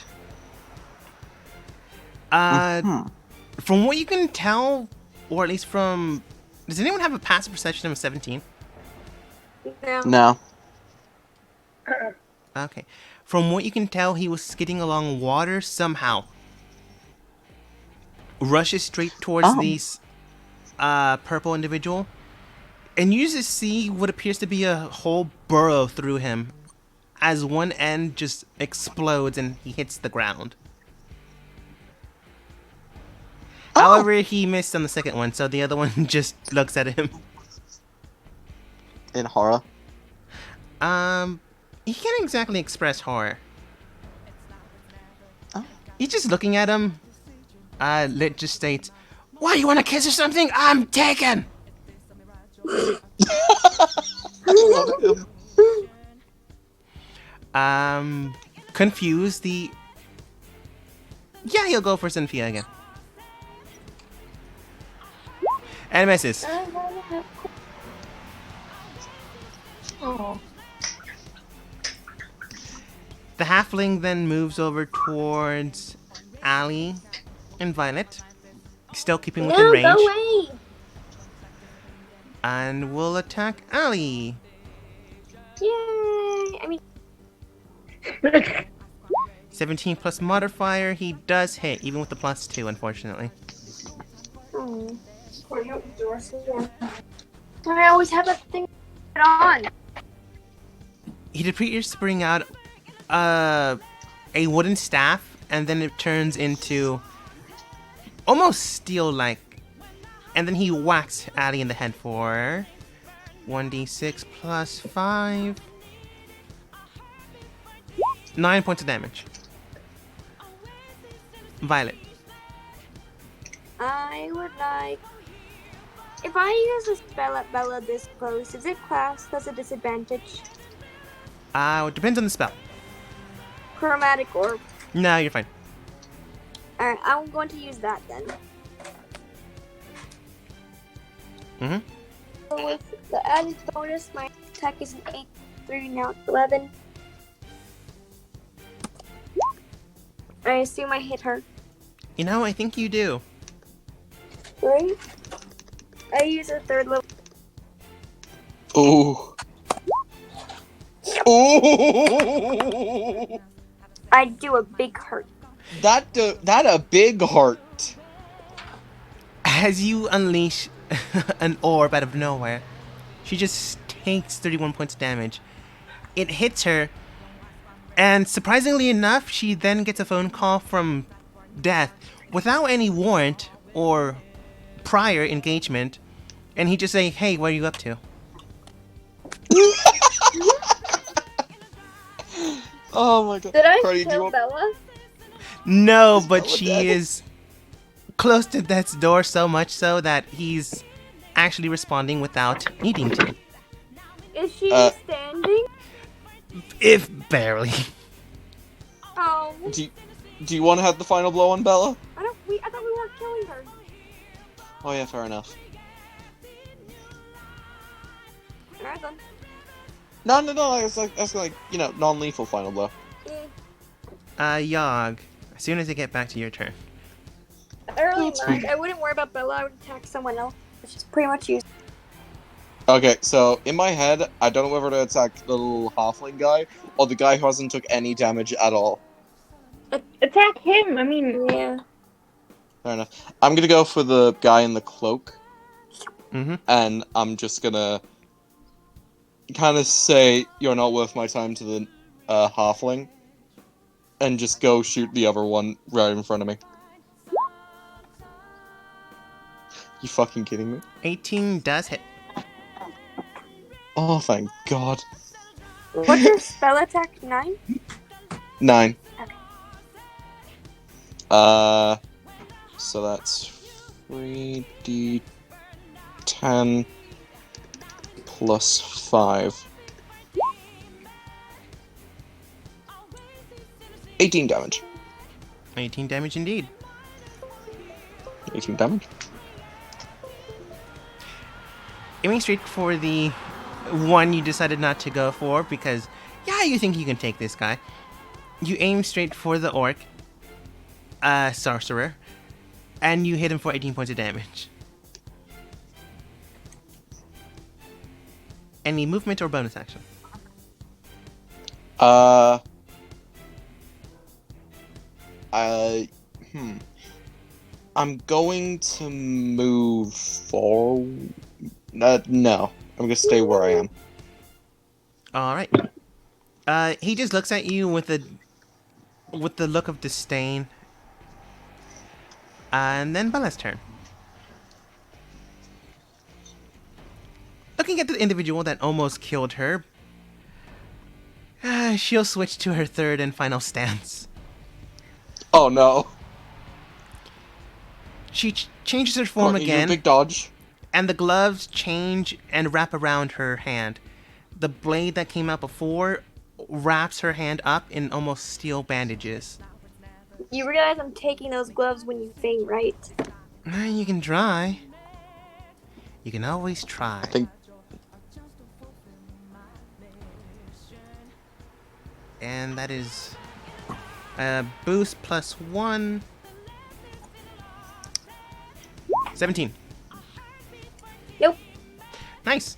From what you can tell, or at least from... Does anyone have a passive perception of 17? No. No. Okay. From what you can tell, he was skidding along water somehow. Rushes straight towards Oh. these purple individual. And you just see what appears to be a whole burrow through him as one end just explodes and he hits the ground. Oh. However, he missed on the second one, so the other one just looks at him. In horror. He can't exactly express horror. Oh. He's just looking at him. Lit just states, "What, you want a kiss or something? I'm taken!" Confused, Yeah, he'll go for Cynthia again. And misses. Oh. The halfling then moves over towards Ali and Violet, still keeping within No, range, go away! and will attack Ali. Yay! I mean, 17 plus modifier, he does hit, even with the +2, unfortunately. oh. I always have that thing on. He appears to bring out a wooden staff, and then it turns into almost steel-like. And then he whacks Ali in the head for 1d6 plus 5. 9 points of damage. Violet. I would like... If I use a spell at Bella this close, is it classed as a disadvantage? It depends on the spell. Chromatic orb. No, you're fine. Alright, I'm going to use that then. Mm-hmm. So with the added bonus, my attack is an 8, 3, now it's 11. I assume I hit her. You know, I think you do. Right? I use a 3rd level. Ooh. Ooh. I do a big hurt. That a big heart. As you unleash an orb out of nowhere, she just takes 31 points of damage. It hits her, and surprisingly enough, she then gets a phone call from Death without any warrant or prior engagement, and he just say, "Hey, what are you up to?" Oh my god. Did I Cardi, do you kill want- Bella? No, Is but Bella she dead? is close to Death's door so much so that he's actually responding without needing to. Is she Uh, standing? If barely. Oh, Do you want to have the final blow on Bella? I thought we weren't killing her. Oh yeah, fair enough. Alright then. No. That's like non-lethal final blow. Yogg, as soon as I get back to your turn. I really That's mind. I wouldn't worry about Bella. I would attack someone else. Which is pretty much used. Okay, so in my head, I don't know whether to attack the little halfling guy or the guy who hasn't took any damage at all. Attack him. I mean, Yeah. Fair enough. I'm gonna go for the guy in the cloak, Mm-hmm. and I'm just gonna kind of say you're not worth my time to the halfling, and just go shoot the other one right in front of me. You fucking kidding me? 18 does hit. Oh, thank God. What's your spell attack? 9? 9. Okay. So that's 3d10 plus 5. 18 damage. 18 damage indeed. 18 damage. Aiming straight for the one you decided not to go for because, yeah, you think you can take this guy. You aim straight for the orc, sorcerer, and you hit him for 18 points of damage. Any movement or bonus action? I'm going to move forward. No. I'm gonna stay where I am. All right. He just looks at you with the look of disdain. And then Bella's turn. Looking at the individual that almost killed her, she'll switch to her third and final stance. Oh no. She changes her form Courtney, you again, big dodge. and the gloves change and wrap around her hand. The blade that came out before wraps her hand up in almost steel bandages. You realize I'm taking those gloves when you faint, right? You can try. You can always try. I think And that is boost plus 1. 17. Nope. Nice.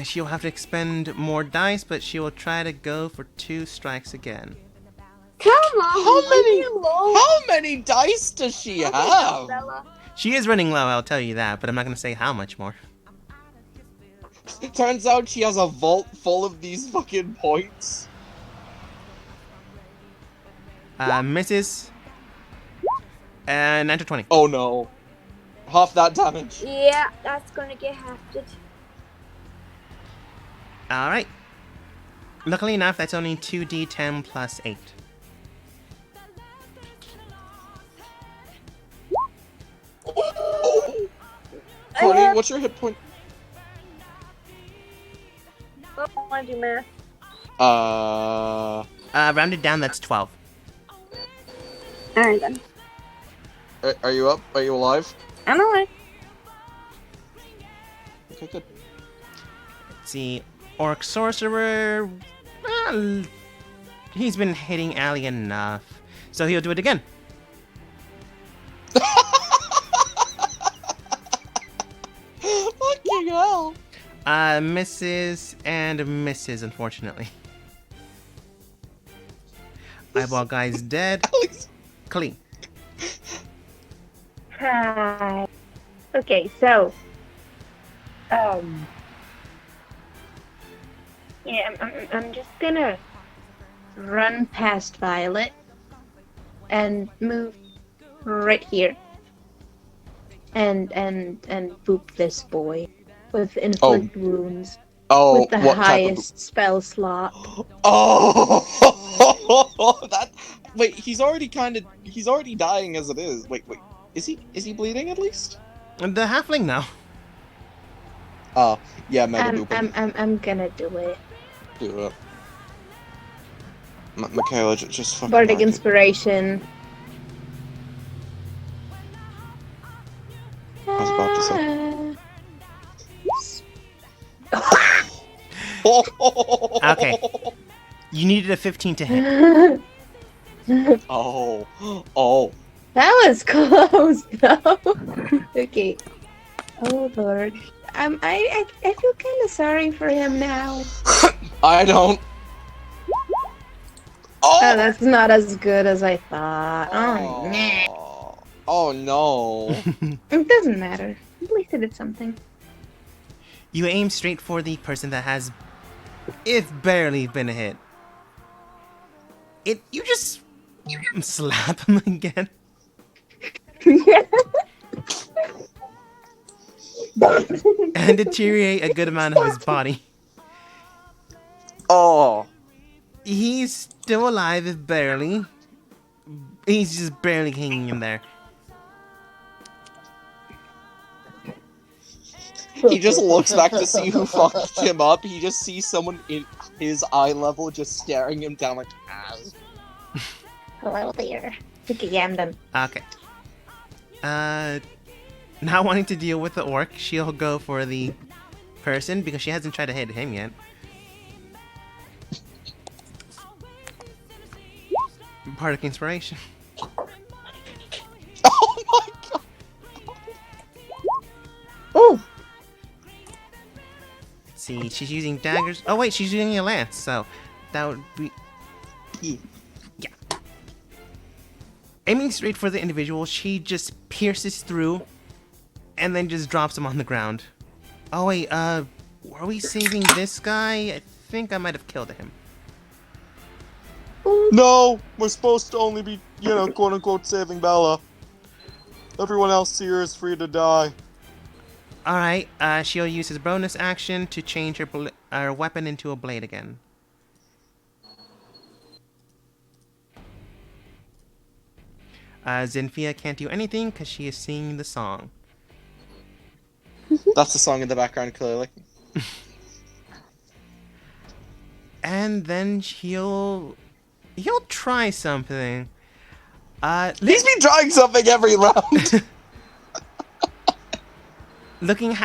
She'll have to expend more dice, but she will try to go for 2 strikes again. Come on, leave me alone. How many dice does she have? Bella. She is running low, I'll tell you that, but I'm not going to say how much more. It turns out she has a vault full of these fucking points. Misses. And 9 to 20. Oh no. Half that damage. Yeah, that's gonna get hafted. Alright. Luckily enough, that's only 2d10 plus 8. Courtney, what's your hit point? I don't want to do math. Rounded down, that's 12. Alright then. Are you up? Are you alive? I'm alright. Okay, good. Let's see. Orc Sorcerer. Well, he's been hitting Allie enough. So he'll do it again. Fucking hell! Misses and misses, unfortunately. Eyeball guy's dead. Alex. Clee. Hi. Okay, so, yeah, I'm just gonna run past Violet and move right here, and boop this boy with inflict wounds Oh, with the what type highest spell slot. of... Oh! That... Wait, he's already dying as it is. Wait. Is he bleeding at least? The halfling now. Oh, yeah, mega booping. I'm gonna do it. Do it. Michaela, just fucking Bardic mark it. inspiration. I was about to say. Okay. You needed a 15 to hit. Oh. That was close, though. Okay. Oh Lord, I feel kind of sorry for him now. I don't. Oh, Oh! that's not as good as I thought. Oh, nah. Oh no. It doesn't matter. At least I did something. You aim straight for the person that has, if barely, been hit. You just slap him again. And deteriorate a good amount of his body. Oh. He's still alive, if barely. He's just barely hanging in there. He just looks back to see who fucked him up. He just sees someone in his eye level just staring him down like, ass. Hello there. Okay, yeah, I'm done. Okay. Not wanting to deal with the orc, she'll go for the person because she hasn't tried to hit him yet. Bardic inspiration. Oh my god. Ooh! Let's see, she's using daggers. Oh wait, she's using a lance, so that would be... Yeah. Aiming straight for the individual, she just pierces through and then just drops him on the ground. Oh wait, were we saving this guy? I think I might have killed him. No, we're supposed to only be, quote unquote, saving Bella. Everyone else here is free to die. Alright, she'll use his bonus action to change her weapon into a blade again. Zenfia can't do anything because she is singing the song. That's the song in the background, clearly. And then he'll try something. He's been trying something every round! Looking at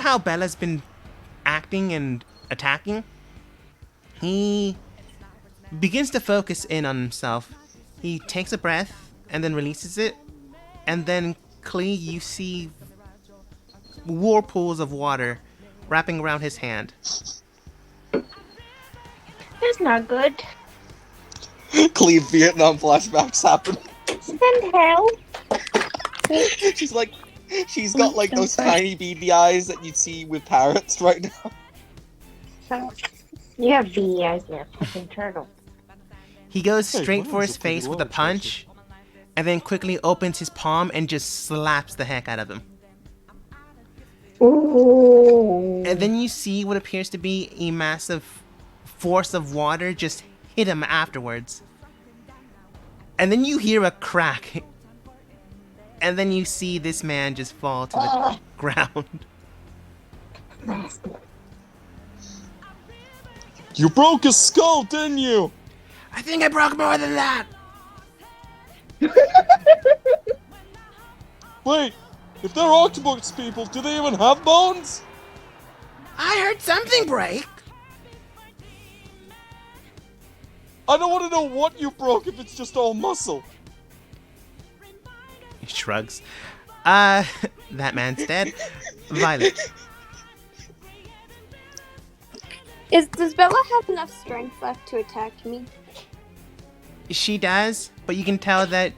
how Bella's been acting and attacking, he begins to focus in on himself. He takes a breath and then releases it, and then Klee, you see whirlpools of water wrapping around his hand. That's not good. Clean Vietnam flashbacks happen. Send help. She's got like those tiny beady eyes that you'd see with parrots right now. So, you have beady eyes, you're a fucking turtle. He goes Hey, straight what for is his a pretty face with a large punch, and then quickly opens his palm and just slaps the heck out of him. Ooh. And then you see what appears to be a massive force of water just hit him afterwards. And then you hear a crack. And then you see this man just fall to the ground. You broke his skull, didn't you? I think I broke more than that. Wait, if they're octopus people, do they even have bones? I heard something break. I don't want to know what you broke if it's just all muscle. He shrugs. That man's dead. Violet. Does Bella have enough strength left to attack me? She does, but you can tell that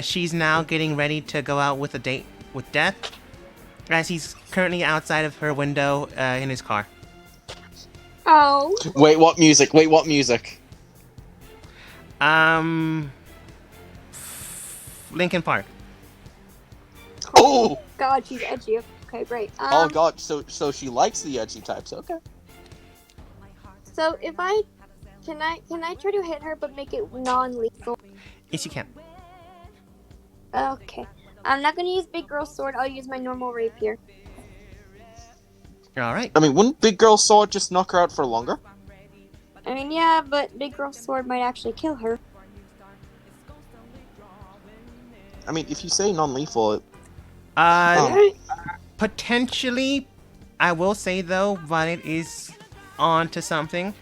she's now getting ready to go out with a date with Death, as he's currently outside of her window in his car. Oh. Wait, what music? Wait, what music? Linkin Park. Oh! God, she's edgy. Okay, great. Oh god, so she likes the edgy types, okay. So if can I try to hit her but make it non-lethal? Yes, you can. Okay. I'm not gonna use big girl sword. I'll use my normal rapier. All right. I mean, wouldn't Big Girl Sword just knock her out for longer? I mean, yeah, but big girl sword might actually kill her. I mean, if you say non-lethal, Potentially, I will say though, Violet is on to something.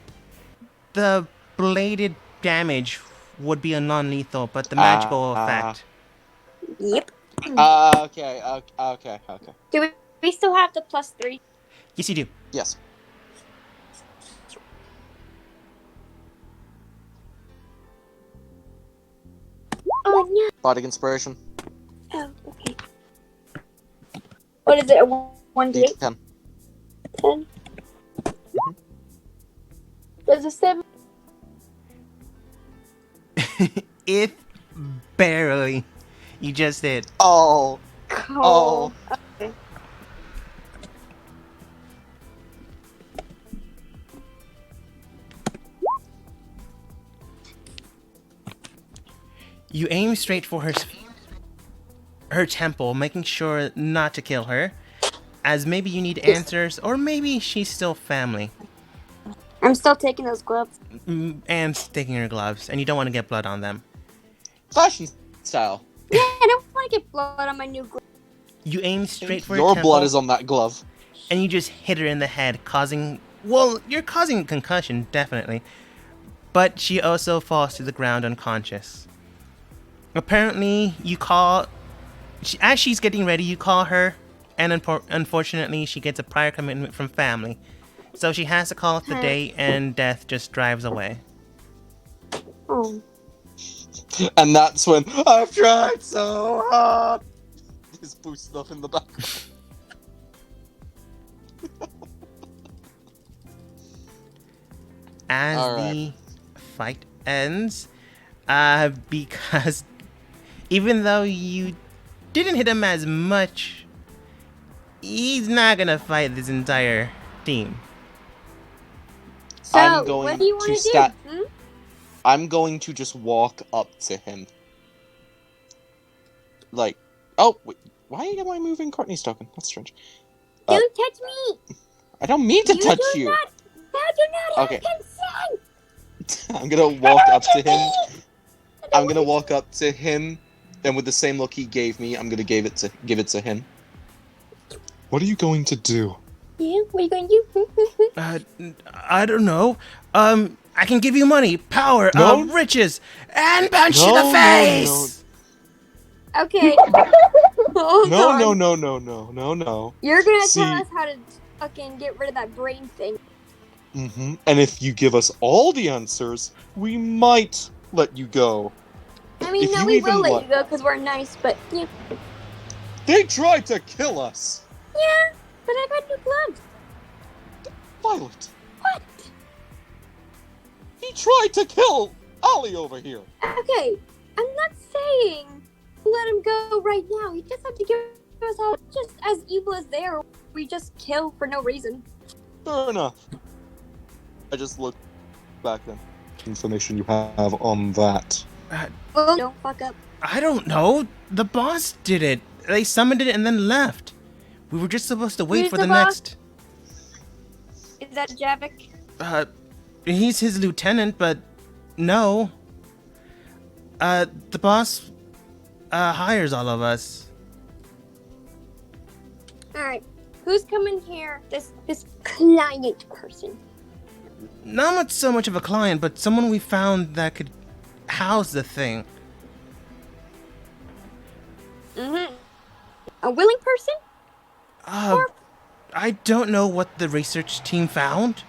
The bladed damage would be a non-lethal, but the magical effect. Yep. okay. Do we still have the +3? Yes, you do. Yes. Oh no. Bardic Inspiration. Oh, okay. What is it? A 1d8? 10. 10? Does a 7? If barely, you just did. Oh. Oh. Okay. You aim straight for her temple, making sure not to kill her, as maybe you need answers, or maybe she's still family. I'm still taking those gloves. And sticking her gloves, and you don't want to get blood on them. Fashion style. Yeah, I don't want to get blood on my new gloves. You aim straight for her Your temple, blood is on that glove. and you just hit her in the head, causing... Well, you're causing concussion, definitely. But she also falls to the ground unconscious. Apparently, you call... As she's getting ready, you call her, and unfortunately, she gets a prior commitment from family. So she has to call it the day, and Death just drives away. Oh. And that's when I've tried so hard. Just boosted up in the background. As Alright. the fight ends, because even though you didn't hit him as much, he's not gonna fight this entire team. So, I'm going what do you want to to do? Hmm? I'm going to just walk up to him. Like, oh, wait, why am I moving Courtney's token? That's strange. Don't touch me! I don't mean to touch do you. Not, no, do not Okay. have consent! I'm gonna walk up to him. I I'm don't gonna want walk up to him, and with the same look he gave me, I'm gonna give it to him. What are you going to do? Yeah, what are you going to do? I don't know. I can give you money, power, No. riches, and punch you in No, the no, face! Okay. Hold No, on. no. You're gonna See- tell us how to fucking get rid of that brain thing. Mm-hmm. And if you give us all the answers, we might let you go. I mean, If no, you we even will let let- you go because we're nice, but yeah. They tried to kill us! Yeah, but I got new gloves. Violet, What? he tried to kill Ali over here! Okay, I'm not saying let him go right now. He just had to give us all just as evil as they are. We just kill for no reason. Fair enough. I just looked back then. Information you have on that. Well, don't fuck up. I don't know. The boss did it. They summoned it and then left. We were just supposed to wait Who's for the the boss? next... Is that Javik? he's his lieutenant, but no. The boss hires all of us. Alright. Who's coming here? This client person. Not so much of a client, but someone we found that could house the thing. Mm-hmm. A willing person? I don't know what the research team found.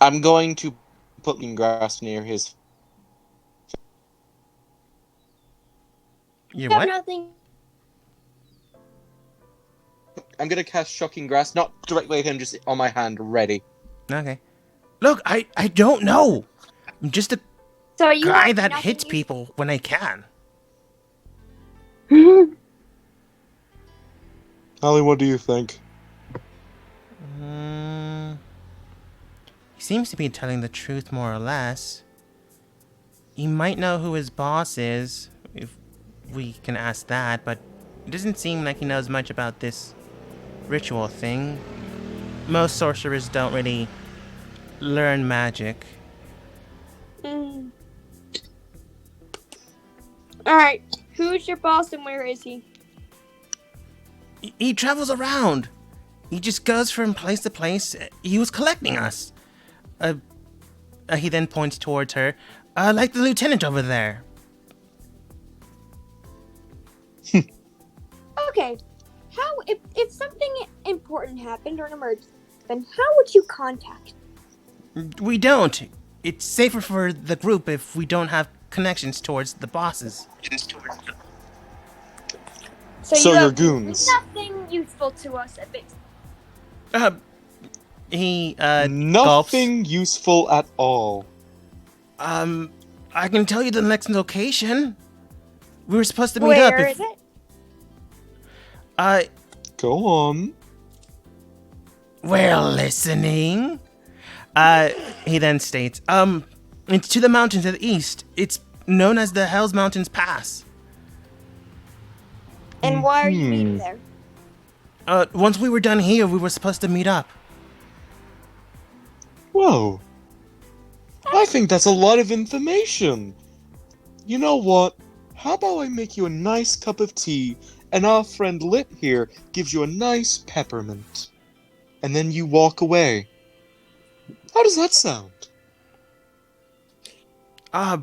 I'm going to put green grass near his. You have what? nothing. I'm gonna cast shocking grass, not directly at him, just on my hand, ready. Okay. Look, I don't know. I'm just a So you guy have that nothing hits you- people when I can. Allie, what do you think? He seems to be telling the truth more or less. He might know who his boss is, if we can ask that, but it doesn't seem like he knows much about this ritual thing. Most sorcerers don't really learn magic. Mm. Alright. Who's your boss and where is he? He travels around. He just goes from place to place. He was collecting us. He then points towards her, like the lieutenant over there. Okay. How if something important happened or an emergency, then how would you contact? We don't. It's safer for the group if we don't have connections towards the bosses. So So you you're have goons. nothing useful to us at base. He gulps. Nothing useful at all. I can tell you the next location. We were supposed to meet Where up. is it? Go on. We're listening. He then states, it's to the mountains to the east. It's known as the Hell's Mountains Pass. And why are you meeting there? Once we were done here, we were supposed to meet up. Whoa. I think that's a lot of information. You know what? How about I make you a nice cup of tea, and our friend Lit here gives you a nice peppermint. And then you walk away. How does that sound?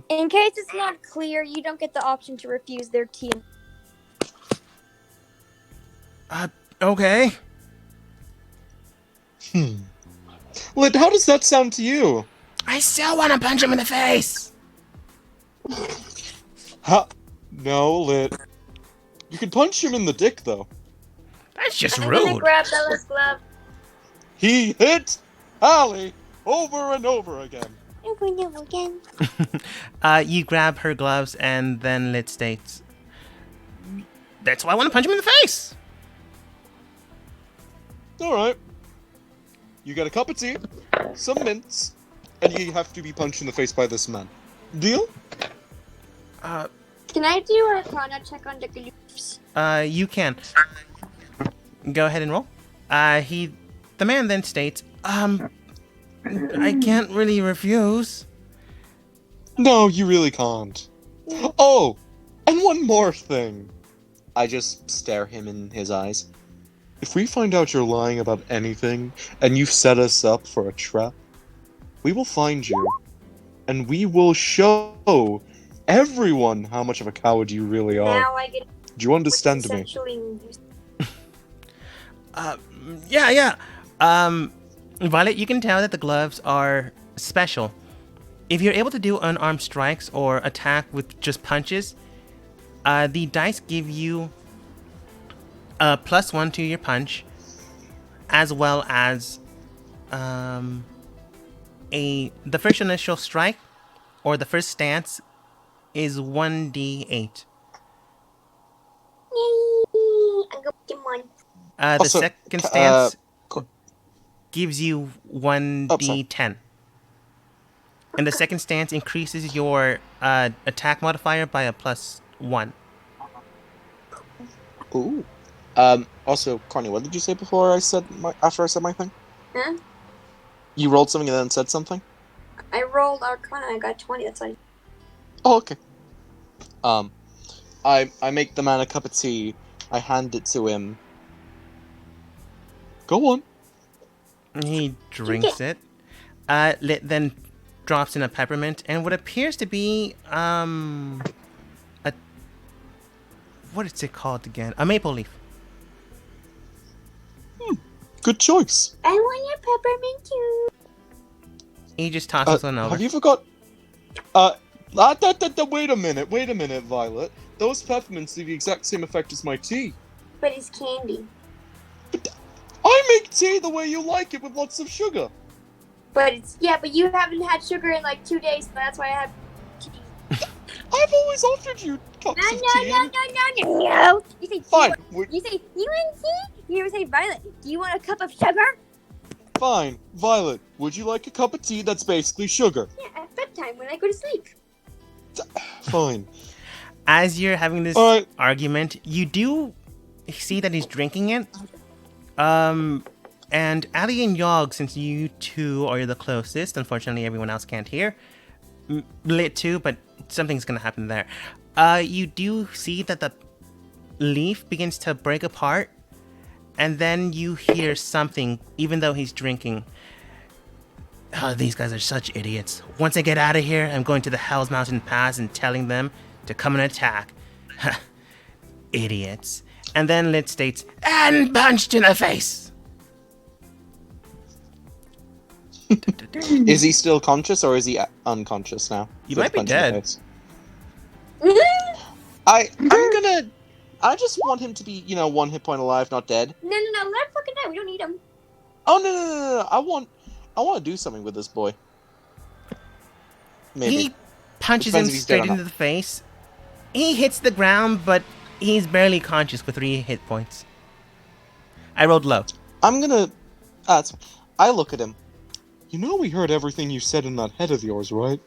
In case it's not clear, you don't get the option to refuse their tea. Okay. Lit, how does that sound to you? I still want to punch him in the face. Ha! No, Lit. You can punch him in the dick, though. That's just I'm gonna rude. grab Bella's glove. He hit Allie over and over again. Over and over again. You grab her gloves and then Lit states, that's why I want to punch him in the face. Alright. You get a cup of tea, some mints, and you have to be punched in the face by this man. Deal? Can I do a Arcana check on Dickaloos? You can. Go ahead and roll. The man then states, I can't really refuse. No, you really can't. Oh, and one more thing. I just stare him in his eyes. If we find out you're lying about anything, and you've set us up for a trap, we will find you, and we will show everyone how much of a coward you really are. Now I get Do you understand me? essentially Yeah. Violet, you can tell that the gloves are special. If you're able to do unarmed strikes or attack with just punches, the dice give you a +1 to your punch, as well as the first initial strike or the first stance is 1d8. I'm going one. The Also, second stance co- gives you 1d10. And the second stance increases your attack modifier by a +1. Ooh. Also, Corny, what did you say before after I said my thing? Huh? You rolled something and then said something? I rolled Arcana. I got 20. That's like. Oh, okay. I make the man a cup of tea. I hand it to him. Go on. He drinks it. Lit then drops in a peppermint and what appears to be a what is it called again? A maple leaf. Good choice. I want your peppermint too. He just tosses one over. Have you forgot? Wait a minute, Violet. Those peppermints do the exact same effect as my tea. But it's candy. I make tea the way you like it, with lots of sugar. But it's but you haven't had sugar in like 2 days, so that's why I have tea. I've always offered you cups of tea. No. You say Fine. You say you want tea? You never say Violet. Do you want a cup of sugar? Fine. Violet, would you like a cup of tea that's basically sugar? Yeah, at bedtime when I go to sleep. Fine. As you're having this All right. argument, you do see that he's drinking it. And Ali and Yogg, since you two are the closest, unfortunately everyone else can't hear. Lit too, but something's gonna happen there. You do see that the leaf begins to break apart, and then you hear something, even though he's drinking. Oh, these guys are such idiots. Once I get out of here, I'm going to the Hell's Mountain Pass and telling them to come and attack. Idiots. And then Lit states, and punched in the face. Is he still conscious or is he unconscious now? You With might the be punch in the dead. face? I just want him to be, 1 hit point alive, not dead. No, let him fucking die. We don't need him. Oh no. I want to do something with this boy. Maybe. He punches Depends him if he's dead straight or into the face. He hits the ground, but he's barely conscious with 3 hit points. I rolled low. I'm gonna I look at him. You know we heard everything you said in that head of yours, right?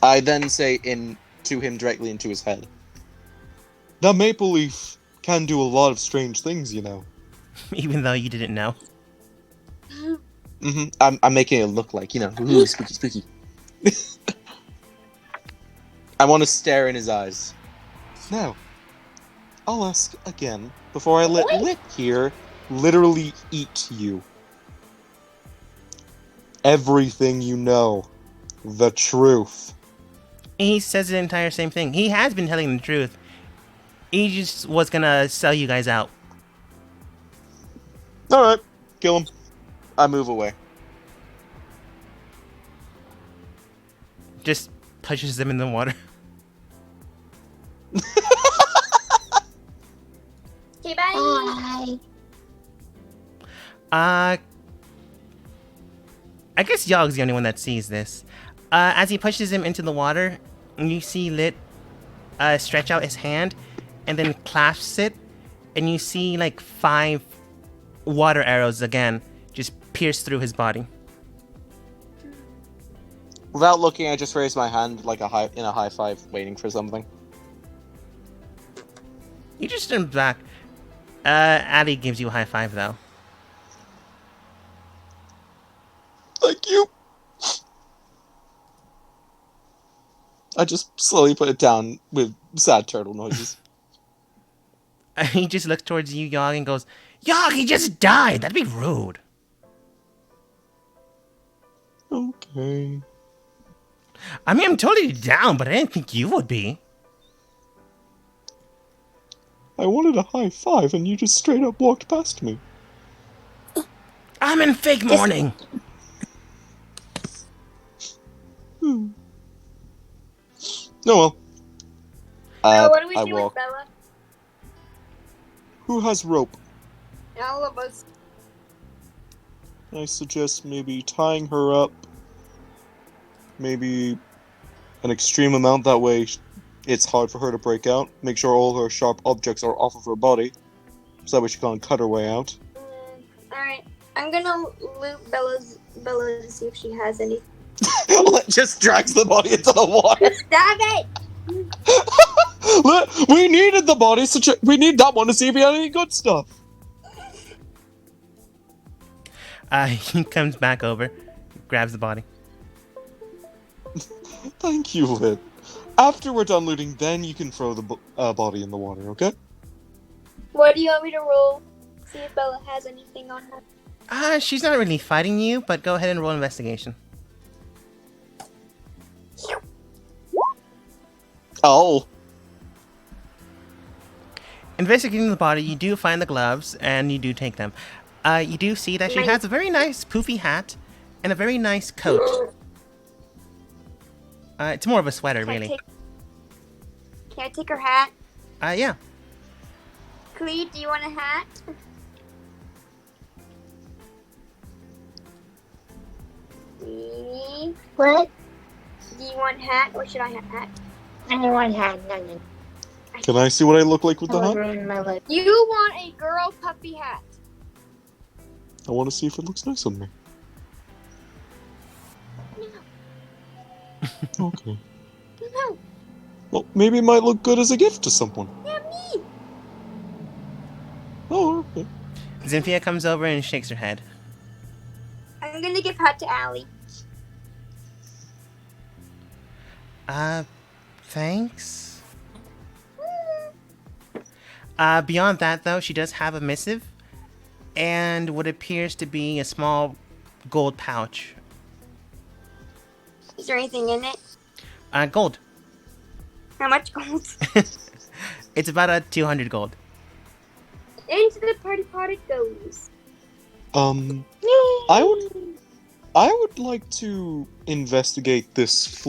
I then say to him directly into his head. That maple leaf can do a lot of strange things, you know. Even though you didn't know. I'm making it look like, ooh, spooky. I want to stare in his eyes. Now, I'll ask again before I let Lit here literally eat you. Everything you know. The truth. He says the entire same thing. He has been telling the truth. He just was gonna sell you guys out. Alright, kill him. I move away. Just pushes them in the water. Okay, bye. Bye. I guess Yogg's the only one that sees this. As he pushes him into the water, you see Lit stretch out his hand and then clasps it, and you see like 5 water arrows again just pierce through his body. Without looking, I just raise my hand like in a high five, waiting for something. He just turns back. Ali gives you a high five though. Thank you. I just slowly put it down with sad turtle noises. He just looks towards you, Yogg, and goes, Yogg, he just died! That'd be rude. Okay. I mean, I'm totally down, but I didn't think you would be. I wanted a high five and you just straight up walked past me. I'm in fake mourning. Oh well. What do we I do walk. with Bella? Who has rope? All of us. I suggest maybe tying her up. Maybe an extreme amount, that way it's hard for her to break out. Make sure all her sharp objects are off of her body, so that way she can't cut her way out. Alright. I'm gonna loot Bella to see if she has any. Just drags the body into the water. Stop it! We needed the body, we need that one to see if he had any good stuff. He comes back over, grabs the body. Thank you, Lit. After we're done looting, then you can throw the body in the water, okay? What do you want me to roll? See if Bella has anything on her. She's not really fighting you, but go ahead and roll investigation. Oh. Investigating the body, you do find the gloves, and you do take them. You do see that she has a very nice poofy hat and a very nice coat. It's more of a sweater, really. Can I take her hat? Yeah. Clee, do you want a hat? Clee, What? do you want a hat or should I have a hat? I don't want hat. No. Can I see what I look like with the I would hat? ruin my life. You want a girl puppy hat. I want to see if it looks nice on me. Okay. No. Well, maybe it might look good as a gift to someone. Yeah, me. Oh, okay. Zynthia comes over and shakes her head. I'm gonna give hat to Allie. Thanks. Beyond that, though, she does have a missive and what appears to be a small gold pouch. Is there anything in it? Gold. How much gold? It's about a 200 gold. Into the party pot it goes. I would like to investigate this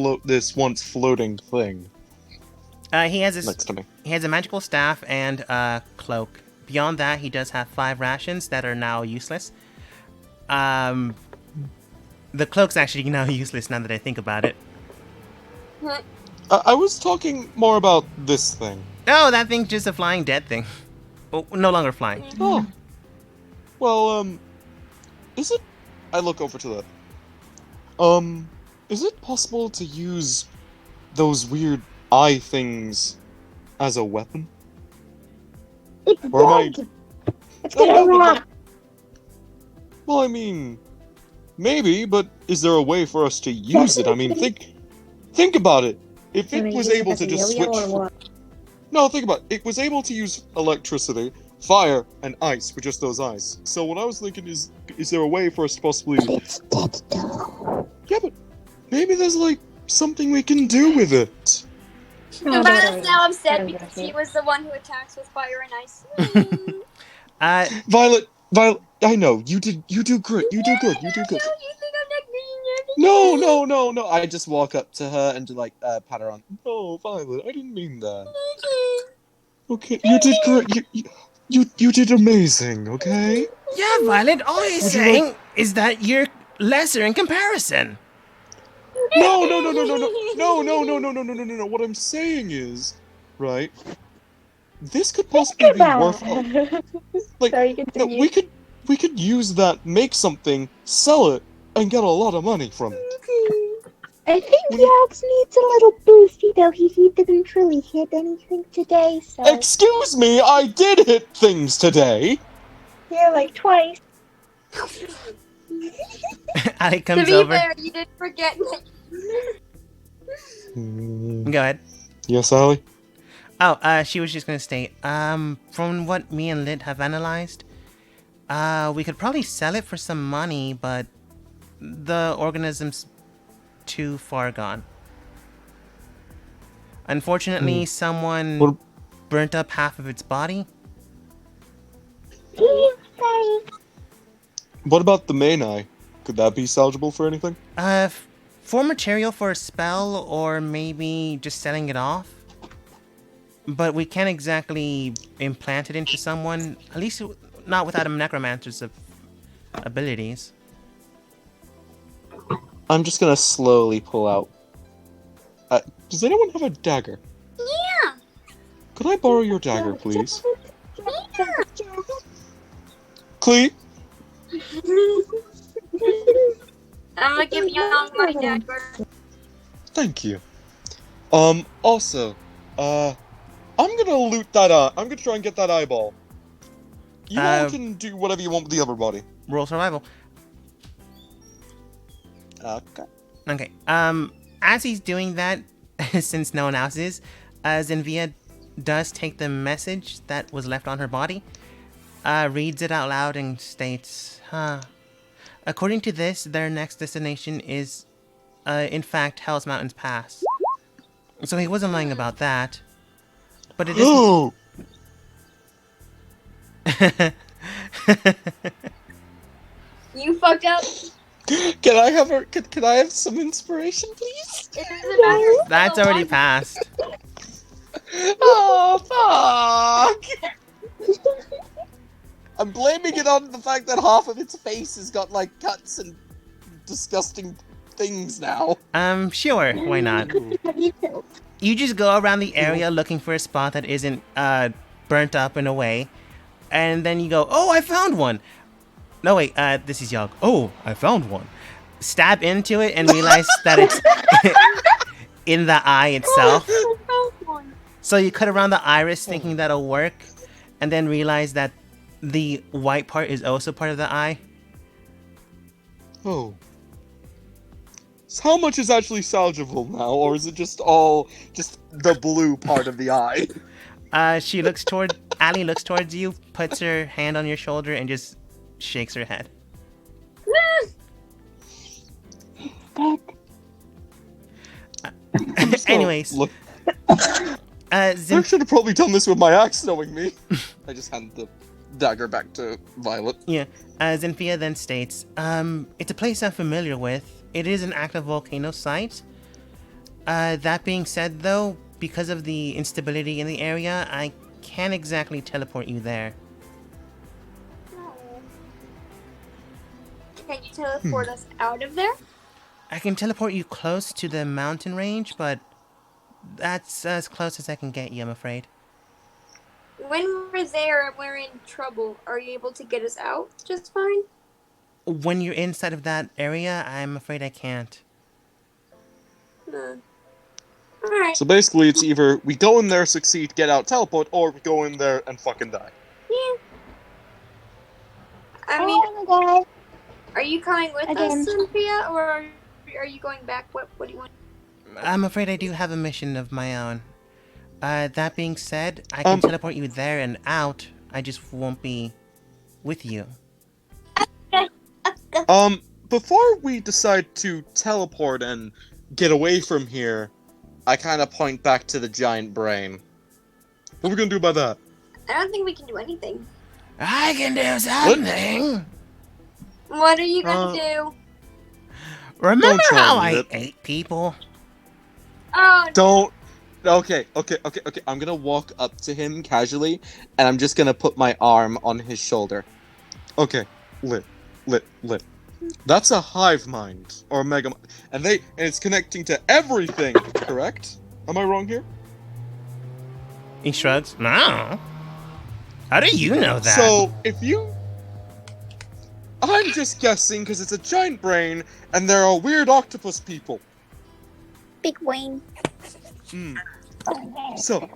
once floating thing He has his, next to me. he has a magical staff and a cloak. Beyond that, he does have 5 rations that are now useless. The cloak's actually now useless now that I think about it. I was talking more about this thing. Oh, that thing's just a flying dead thing. Oh, no longer flying. Oh. Well, is it... I look over to that. Is it possible to use those weird eye things as a weapon? It's Or am I... dead. It's gonna rot. Well, I mean... Maybe, but is there a way for us to use it? I mean, think about it. If it was able to just switch... No, think about it. It was able to use electricity, fire, and ice with just those eyes. So what I was thinking is there a way for us to possibly... It's dead though. Yeah, but maybe there's, like, something we can do with it. Bella's now upset because she was the one who attacks with fire and ice. Violet, I know, you do good, you do good. You think I'm not being No. I just walk up to her and like pat her on. No, Violet, I didn't mean that. Okay, you did great, you did amazing, okay? Yeah, Violet, all he's Would you saying is that you're lesser in comparison. No. What I'm saying is, right? This could possibly be worth. Like, Sorry, no, continue. we could use that, make something, sell it, and get a lot of money from it. I think Yax needs a little boosty though. He didn't really hit anything today, so Excuse me, I did hit things today. yeah, like twice. Ali To comes be over. fair, you did forget. Go ahead. Yes, Allie? Oh, she was just gonna state, from what me and Lit have analyzed, we could probably sell it for some money, but the organism's too far gone. Unfortunately, someone What- burnt up half of its body. Sorry. What about the main eye? Could that be salvageable for anything? For material for a spell, or maybe just selling it off. But we can't exactly implant it into someone, at least not without a necromancer's abilities. I'm just gonna slowly pull out. Does anyone have a dagger? Yeah. Could I borrow your dagger, please? Clee? I'm gonna give Young my dagger. Thank you. Also, I'm gonna loot that eye. I'm gonna try and get that eyeball. You all can do whatever you want with the other body. Roll survival. Okay. Okay. As he's doing that, since no one else is, Zenvia does take the message that was left on her body, reads it out loud, and states, according to this, their next destination is, in fact, Hell's Mountains Pass. So he wasn't lying about that. But it isn't. You fucked up. Can I have can I have some inspiration, please? It doesn't matter. That's already passed. Oh fuck! I'm blaming it on the fact that half of its face has got like cuts and disgusting things now. Sure, why not? You just go around the area looking for a spot that isn't burnt up in a way, and then you go, oh, I found one. No, wait, this is Yogg. Oh, I found one. Stab into it and realize that it's in the eye itself. So you cut around the iris thinking that'll work, and then realize that the white part is also part of the eye. Oh. So how much is actually salvageable now, or is it just all just the blue part of the eye? She looks toward Ali looks towards you, puts her hand on your shoulder, and just shakes her head. Anyways, Look, I Zim- should have probably done this with my axe, knowing me. I just hand the dagger back to Violet. Zenfia then states, it's a place I'm familiar with. It is an active volcano site. That being said, though, because of the instability in the area, I can't exactly teleport you there. Can you teleport us out of there? I can teleport you close to the mountain range, but that's as close as I can get you, I'm afraid. When we're there and we're in trouble, are you able to get us out just fine? When you're inside of that area, I'm afraid I can't. Alright. So basically, it's either we go in there, succeed, get out, teleport, or we go in there and fucking die. Yeah. I mean, are you coming with us, Cynthia, or are you going back? What do you want? I'm afraid I do have a mission of my own. That being said, I can teleport you there and out. I just won't be with you. Before we decide to teleport and get away from here, I kind of point back to the giant brain. what are we gonna do about that? I don't think we can do anything. I can do something! What are you gonna do? Remember Don't try how and I eat ate people? Oh, Don't. Okay. I'm gonna walk up to him casually, and I'm just gonna put my arm on his shoulder. Okay, lit. That's a hive mind, or a mega mind. And it's connecting to everything, correct? Am I wrong here? He shrugs. No. How do you know that? So, if you... I'm just guessing, because it's a giant brain, and there are weird octopus people. Big Wayne. So,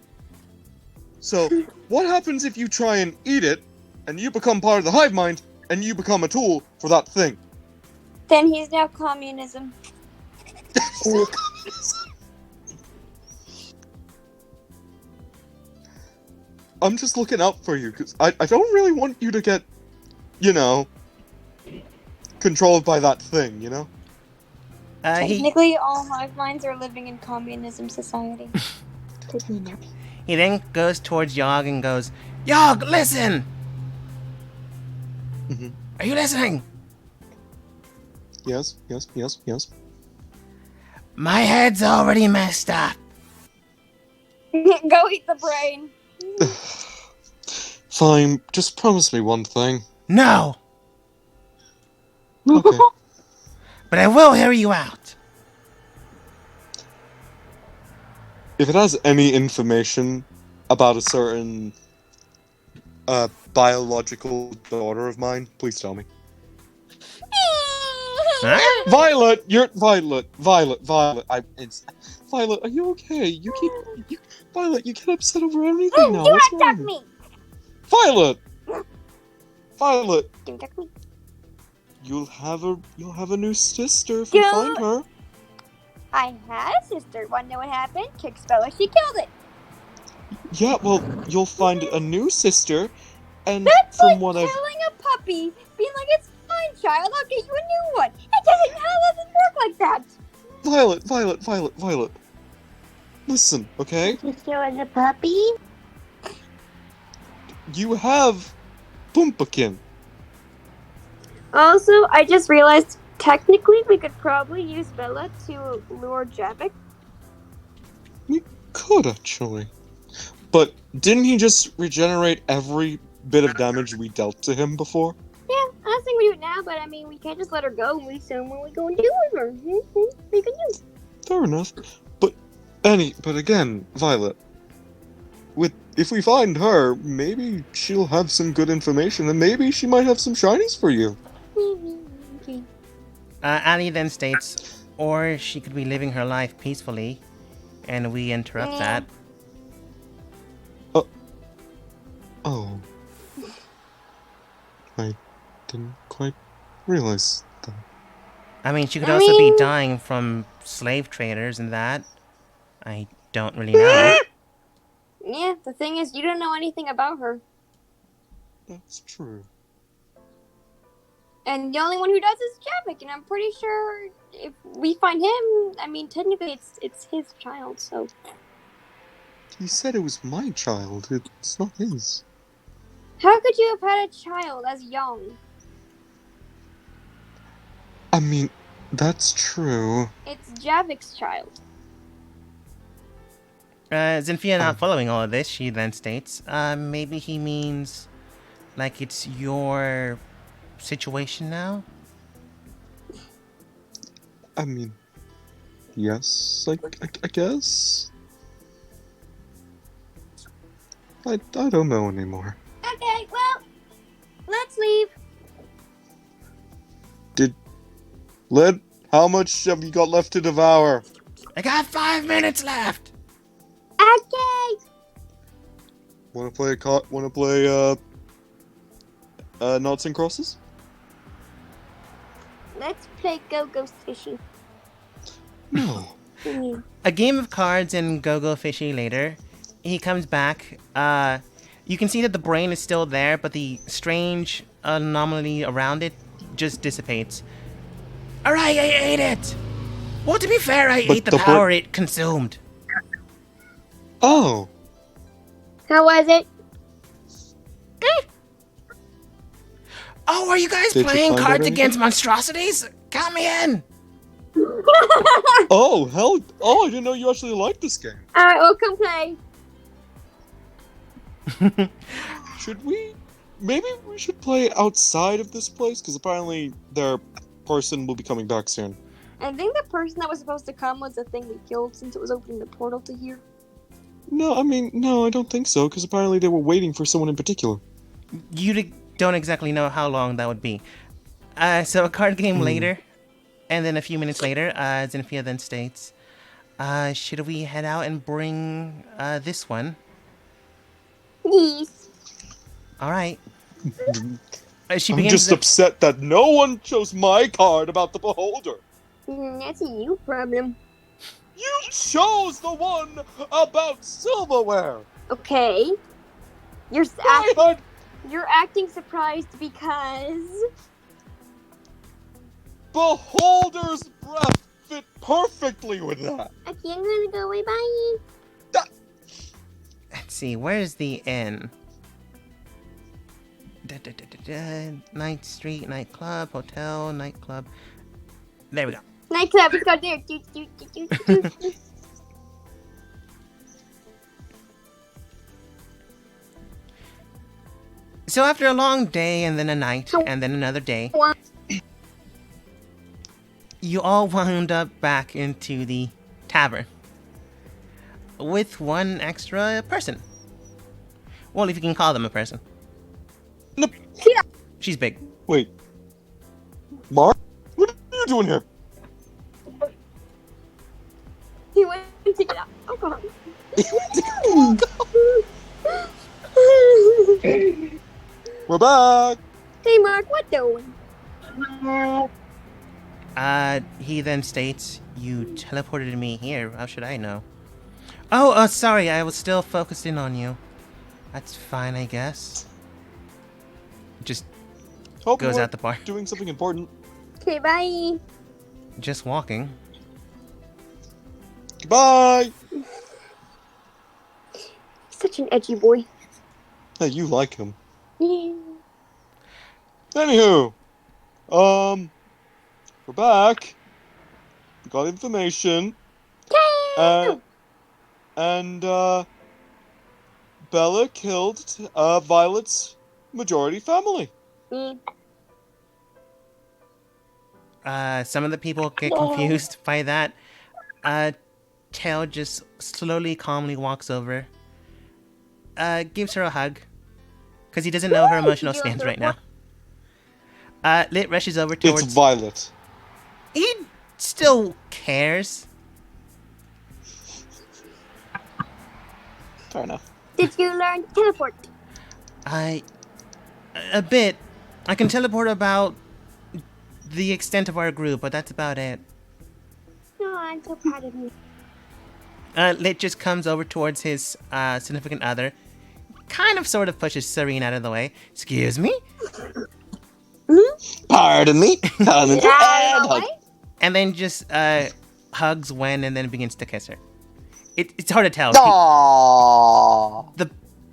what happens if you try and eat it, and you become part of the hive mind, and you become a tool for that thing? Then he's now communism. I'm just looking out for you, because I don't really want you to get, controlled by that thing, you know? Technically, all hive minds are living in communism society. He then goes towards Yogg and goes, Yogg, listen! Mhm. Are you listening? Yes. My head's already messed up. Go eat the brain. Fine, just promise me one thing. No, Okay. but I will hear you out. If it has any information about a certain biological daughter of mine, please tell me. Huh? Violet, Violet. Violet, are you okay? Violet, you get upset over everything now. What's Don't touch wrong? me. Violet, Don't touch me. you'll have a new sister if we Yeah. find her. I had a sister. Wanna know what happened? Kicked Bella. She killed it. Yeah, well, you'll find a new sister, and That's from like what I've killing a puppy. Being like, it's fine, child. I'll get you a new one. How does it work like that? Violet. Listen, okay? Sister was a puppy? You have Pumpkin. Also, I just realized technically we could probably use Bella to lure Javik. Could actually. But didn't he just regenerate every bit of damage we dealt to him before? Yeah, I was thinking we do it now, but I mean, we can't just let her go and we assume what we go and do with her. We can do. Fair enough. But again, Violet, if we find her, maybe she'll have some good information, and maybe she might have some shinies for you. Okay. Ali then states, or she could be living her life peacefully, and we interrupt Yeah. that. Oh. I didn't quite realize that. I mean, she could I also be mean- dying from slave traders and that. I don't really know. Yeah, the thing is, you don't know anything about her. That's true. And the only one who does is Javik, and I'm pretty sure if we find him, I mean, technically it's his child, so. He said it was my child. It's not his. How could you have had a child as young? I mean, that's true. It's Javik's child. Zenfia not following all of this, she then states, maybe he means, like, it's your situation now? I mean, yes, I guess. I don't know anymore. Okay, well, let's leave. Lid, how much have you got left to devour? I got 5 minutes left! Okay. Wanna play Noughts and Crosses? Let's play Go-Go Fishy. No. A game of cards and Go-Go Fishy later. He comes back. You can see that the brain is still there, but the strange anomaly around it just dissipates. Alright, I ate it! Well, to be fair, I But ate the the power it consumed. Oh, How was it? Oh, are you guys Did you playing find out Cards anything? Against Monstrosities? Count me in! oh, hell! Oh, I didn't know you actually liked this game. Alright, we'll come play. Should we? Maybe we should play outside of this place, because apparently their person will be coming back soon. I think the person that was supposed to come was the thing we killed since it was opening the portal to here. No, I mean, no, I don't think so, because apparently they were waiting for someone in particular. Don't exactly know how long that would be. So a card game later, and then a few minutes later, Zenfia then states, should we head out and bring this one? Yes. Alright. She I'm begins just to- upset that no one chose my card about the beholder. That's a you problem. You chose the one about silverware. Okay. You're I had you're acting surprised because beholder's breath fit perfectly with that. okay, I'm gonna go away. Bye. Let's see, where's the N? Night Street, nightclub, hotel, nightclub. There we go. Nightclub. Let's go there. Do, do, do, do, do, do. So after a long day and then a night and then another day, you all wound up back into the tavern with one extra person. Well, if you can call them a person. Nope. She's big. Wait. Mark? What are you doing here? He went to get out. Alcohol. We're back! Hey, Mark. What doing? He then states, "You teleported me here. How should I know?" Oh, sorry. I was still focusing on you. That's fine, I guess. Just Hope goes you out the bar. doing something important. Okay, bye. Just walking. Goodbye! Such an edgy boy. Hey, you like him. Yeah. Anywho, we're back. We got information. And Bella killed Violet's majority family. Mm. Some of the people get confused by that. Tail just slowly, calmly walks over. Gives her a hug. Because he doesn't know her emotional Did you stance like right now. Lit rushes over It's towards... Violet. He still cares. Fair enough. Did you learn to teleport? A bit. I can teleport about the extent of our group, but that's about it. No, I'm so proud of you. Lit just comes over towards his significant other. Kind of sort of pushes Serene out of the way. Excuse me? Pardon me. And hug. And then just hugs Wen and then begins to kiss her. It's hard to tell. Aww.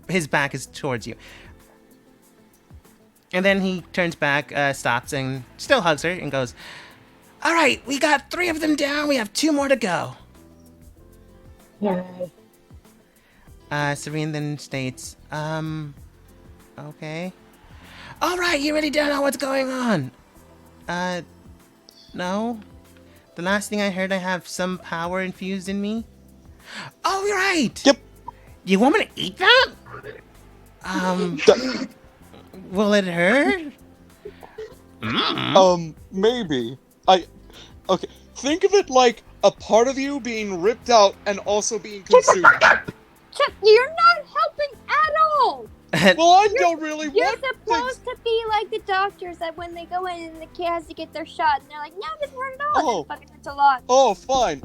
His back is towards you. And then he turns back, stops, and still hugs her and goes, "All right, we got 3 of them down. We have 2 more to go." Yay. Serene then states, okay. "All right, you really don't know what's going on?" No. The last thing I heard, I have some power infused in me. Oh, you're right. Yep. You want me to eat that? Will it hurt? Maybe. Okay, think of it like a part of you being ripped out and also being consumed. Chuck, you're not helping at all. Well, I don't really You're want supposed to be like the doctors that when they go in and the kid has to get their shot, and they're like, "No, it doesn't hurt at all." Oh. And it fucking hurts a lot. Oh, fine.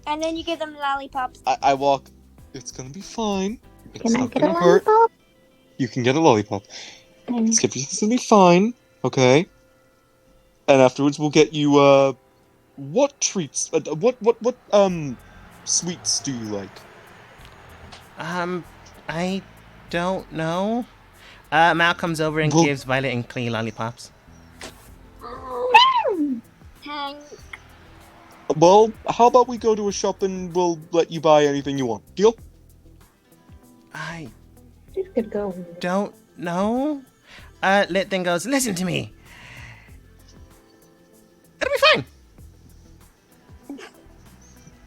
And then you give them lollipops. I walk. It's gonna be fine. It's Can I not get a gonna hurt. lollipop? You can get a lollipop. Mm. It's gonna be fine, okay? And afterwards we'll get you, what treats, what, sweets do you like? I don't know. Mal comes over and Well- gives Violet and Klee lollipops. Hang. Well, how about we go to a shop and we'll let you buy anything you want. Deal? I This could go. don't know. Lit then goes, "Listen to me. It'll be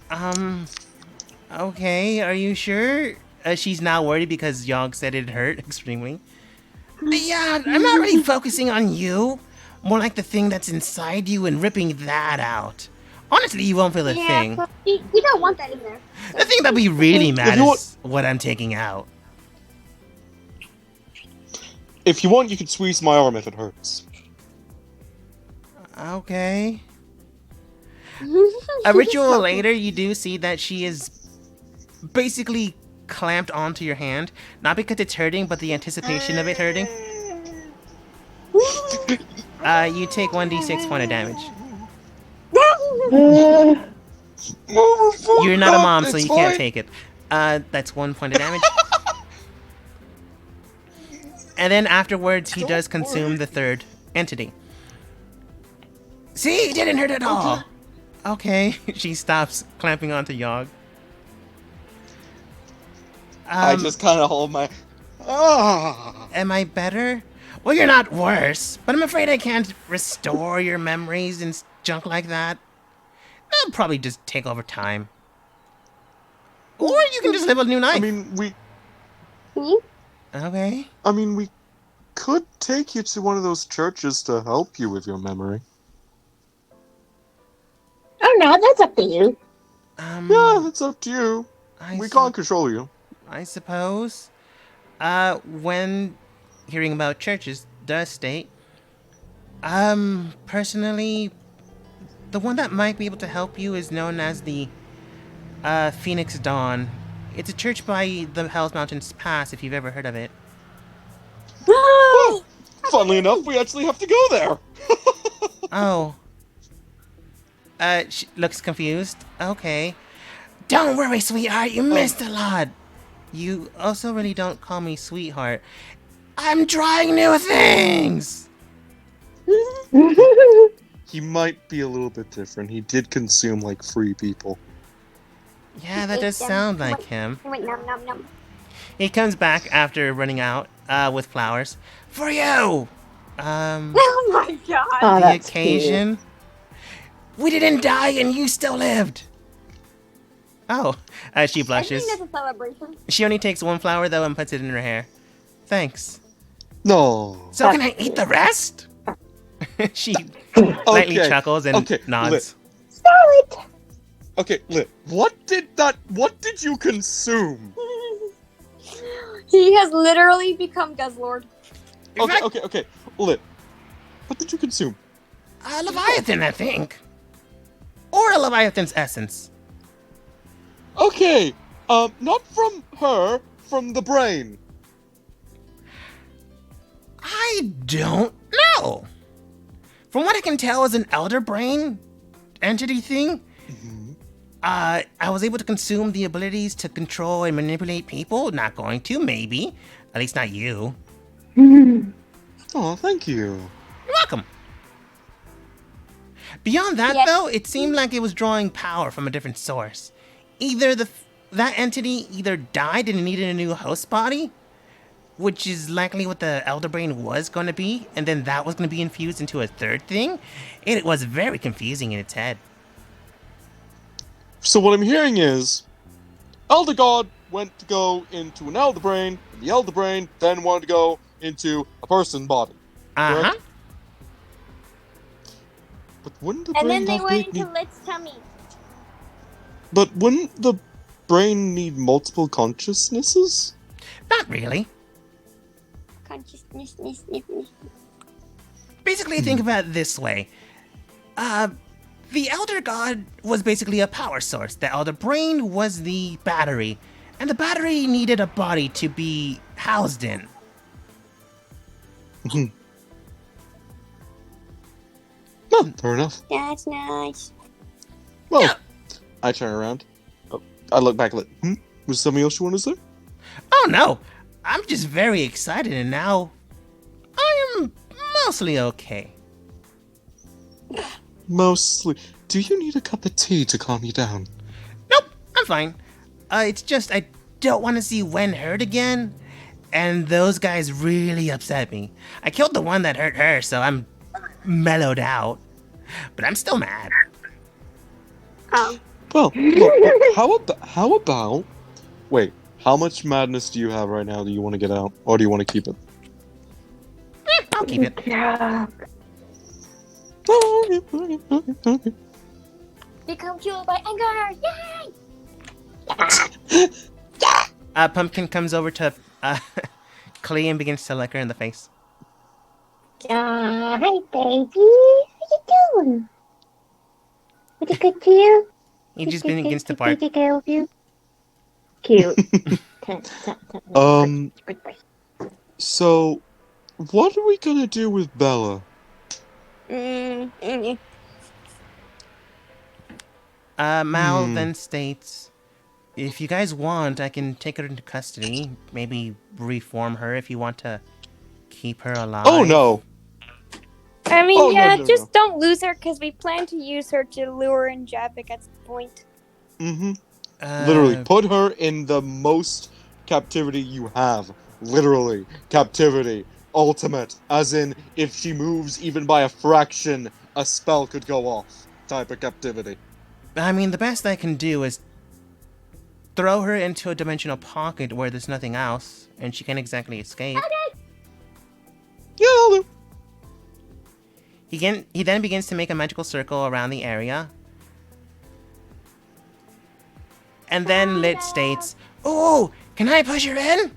fine." Okay, are you sure? She's now worried because Yogg said it hurt extremely. Yeah, I'm not really focusing on you. More like the thing that's inside you and ripping that out. Honestly, you won't feel a thing. But we don't want that in there. The thing that'll be really mad you is what I'm taking out. If you want, you can squeeze my arm if it hurts. Okay. A ritual later, you do see that she is basically clamped onto your hand. Not because it's hurting, but the anticipation of it hurting. You take 1d6 point of damage. You're not a mom, so It's you can't fine. take it. That's 1 point of damage. And then afterwards, he does consume the 3rd entity. See, it didn't hurt at all. Okay, she stops clamping onto Yogg. I just kind of hold my. Am I better? Well, you're not worse, but I'm afraid I can't restore your memories and junk like that. That'll probably just take over time. Or you can just live a new life. I mean, Okay. we could take you to one of those churches to help you with your memory. Oh no, that's up to you. Yeah, it's up to you. We can't control you. I suppose. When hearing about churches, does state, Personally, the one that might be able to help you is known as the Phoenix Dawn. It's a church by the Hell's Mountains Pass, if you've ever heard of it. Well, funnily enough, we actually have to go there. Oh. She looks confused. Okay. Don't worry, sweetheart, you missed a lot. You also really don't call me sweetheart. I'm trying new things! He might be a little bit different. He did consume like 3 people. Yeah, that does sound like him. Wait, nom nom nom. He comes back after running out with flowers. For you! Oh my god. Oh, The that's occasion. We didn't die and you still lived! Oh, she I blushes. think that's a celebration. She only takes one flower though and puts it in her hair. Thanks. No. So can I eat the rest? She lightly chuckles and okay, nods. Salad. Okay, Lit. What did you consume? He has literally become Guzzlord. Okay. Lit. What did you consume? A Leviathan, I think. Or a Leviathan's essence. Okay. Not from her, from the brain. I don't know. From what I can tell as an elder brain entity thing, I was able to consume the abilities to control and manipulate people. Not going to, maybe. At least not you. Oh, thank you. You're welcome. Beyond that, Yes. though, it seemed like it was drawing power from a different source. Either that entity either died and needed a new host body, which is likely what the Elder Brain was going to be, and then that was going to be infused into a third thing. It was very confusing in its head. So what I'm hearing is, Elder God went to go into an Elder Brain, and the Elder Brain then wanted to go into a person body. Uh-huh. Correct? But wouldn't the And brain then they not went need... into Lit's tummy. But wouldn't the brain need multiple consciousnesses? Not really. Consciousness. Basically, think about it this way. The Elder God was basically a power source. The Elder Brain was the battery. And the battery needed a body to be housed in. No, fair enough. That's nice. Well, Yeah. I turn around. Oh, I look back like, was there something else you want to say? Oh no! I'm just very excited and now I am mostly okay. Mostly. Do you need a cup of tea to calm you down? Nope, I'm fine. It's just I don't want to see Wen hurt again, and those guys really upset me. I killed the one that hurt her, so I'm mellowed out. But I'm still mad. Oh. Well, look, how about... Wait, how much madness do you have right now that you want to get out? Or do you want to keep it? I'll keep it. Yeah. Okay. Become fueled by anger! Yay! Pumpkin comes over to Klee and begins to lick her in the face. Hi, baby. How you doing? Was it good to you? He just begins to bark. Did I love you? Cute. Goodbye. So, what are we gonna do with Bella? Mal Hmm. then states, if you guys want, I can take her into custody. Maybe reform her if you want to keep her alive. Oh no! I mean, Oh, no, yeah, no, just no. don't lose her, because we plan to use her to lure in Javik at some point. Mm-hmm. Literally, put her in the most captivity you have. Literally, captivity. Ultimate. As in, if she moves even by a fraction, a spell could go off. Type of captivity. I mean, the best I can do is throw her into a dimensional pocket where there's nothing else, and she can't exactly escape. Yeah, I'll do. He then begins to make a magical circle around the area. And then Lit states, "Oh, can I push her in?"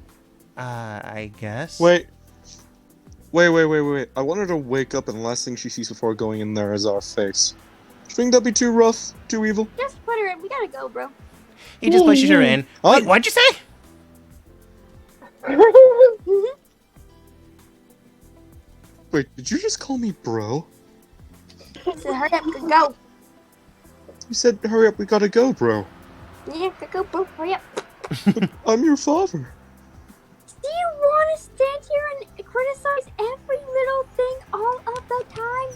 I guess. Wait. Wait. I want her to wake up and the last thing she sees before going in there is our face. Do you think that'd be too rough? Too evil? Just put her in. We gotta go, bro. He just pushes her in. Huh? Wait, what'd you say? Wait, did you just call me bro? So hurry up, go. You said, hurry up, we gotta go, bro. Yeah, go, bro. Hurry up. I'm your father. Do you want to stand here and criticize every little thing all of the time?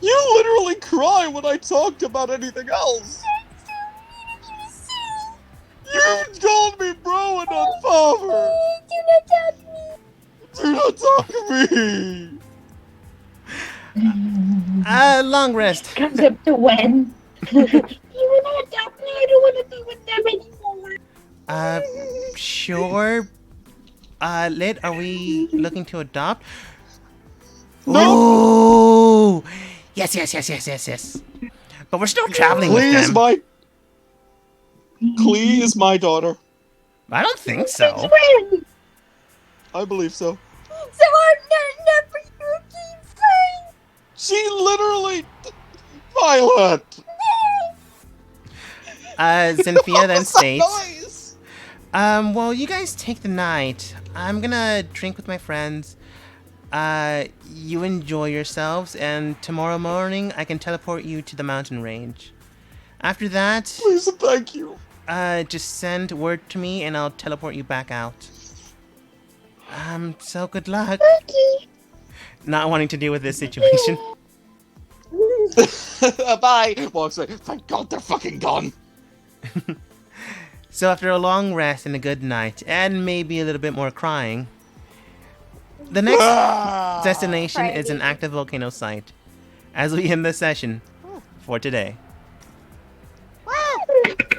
You literally cry when I talked about anything else. You called me bro and not father. Do not touch me. Do not talk to me. Long rest. Comes up to when. You were not adopted. I don't want to be with them anymore. Sure. Lid, are we looking to adopt? No. Ooh! Yes. But we're still traveling with them. Klee is my daughter. I don't think so. When? I believe so. So I'm not for you to keep saying. She literally... Violet! Xynthia then What's that states, noise? well, you guys take the night. I'm gonna drink with my friends. You enjoy yourselves, and tomorrow morning I can teleport you to the mountain range. After that, Please and thank you. just send word to me and I'll teleport you back out. So good luck. Not wanting to deal with this situation. Bye! Walks away. Thank God they're fucking gone. So after a long rest and a good night, and maybe a little bit more crying, the next destination is an active volcano site, as we end the session for today.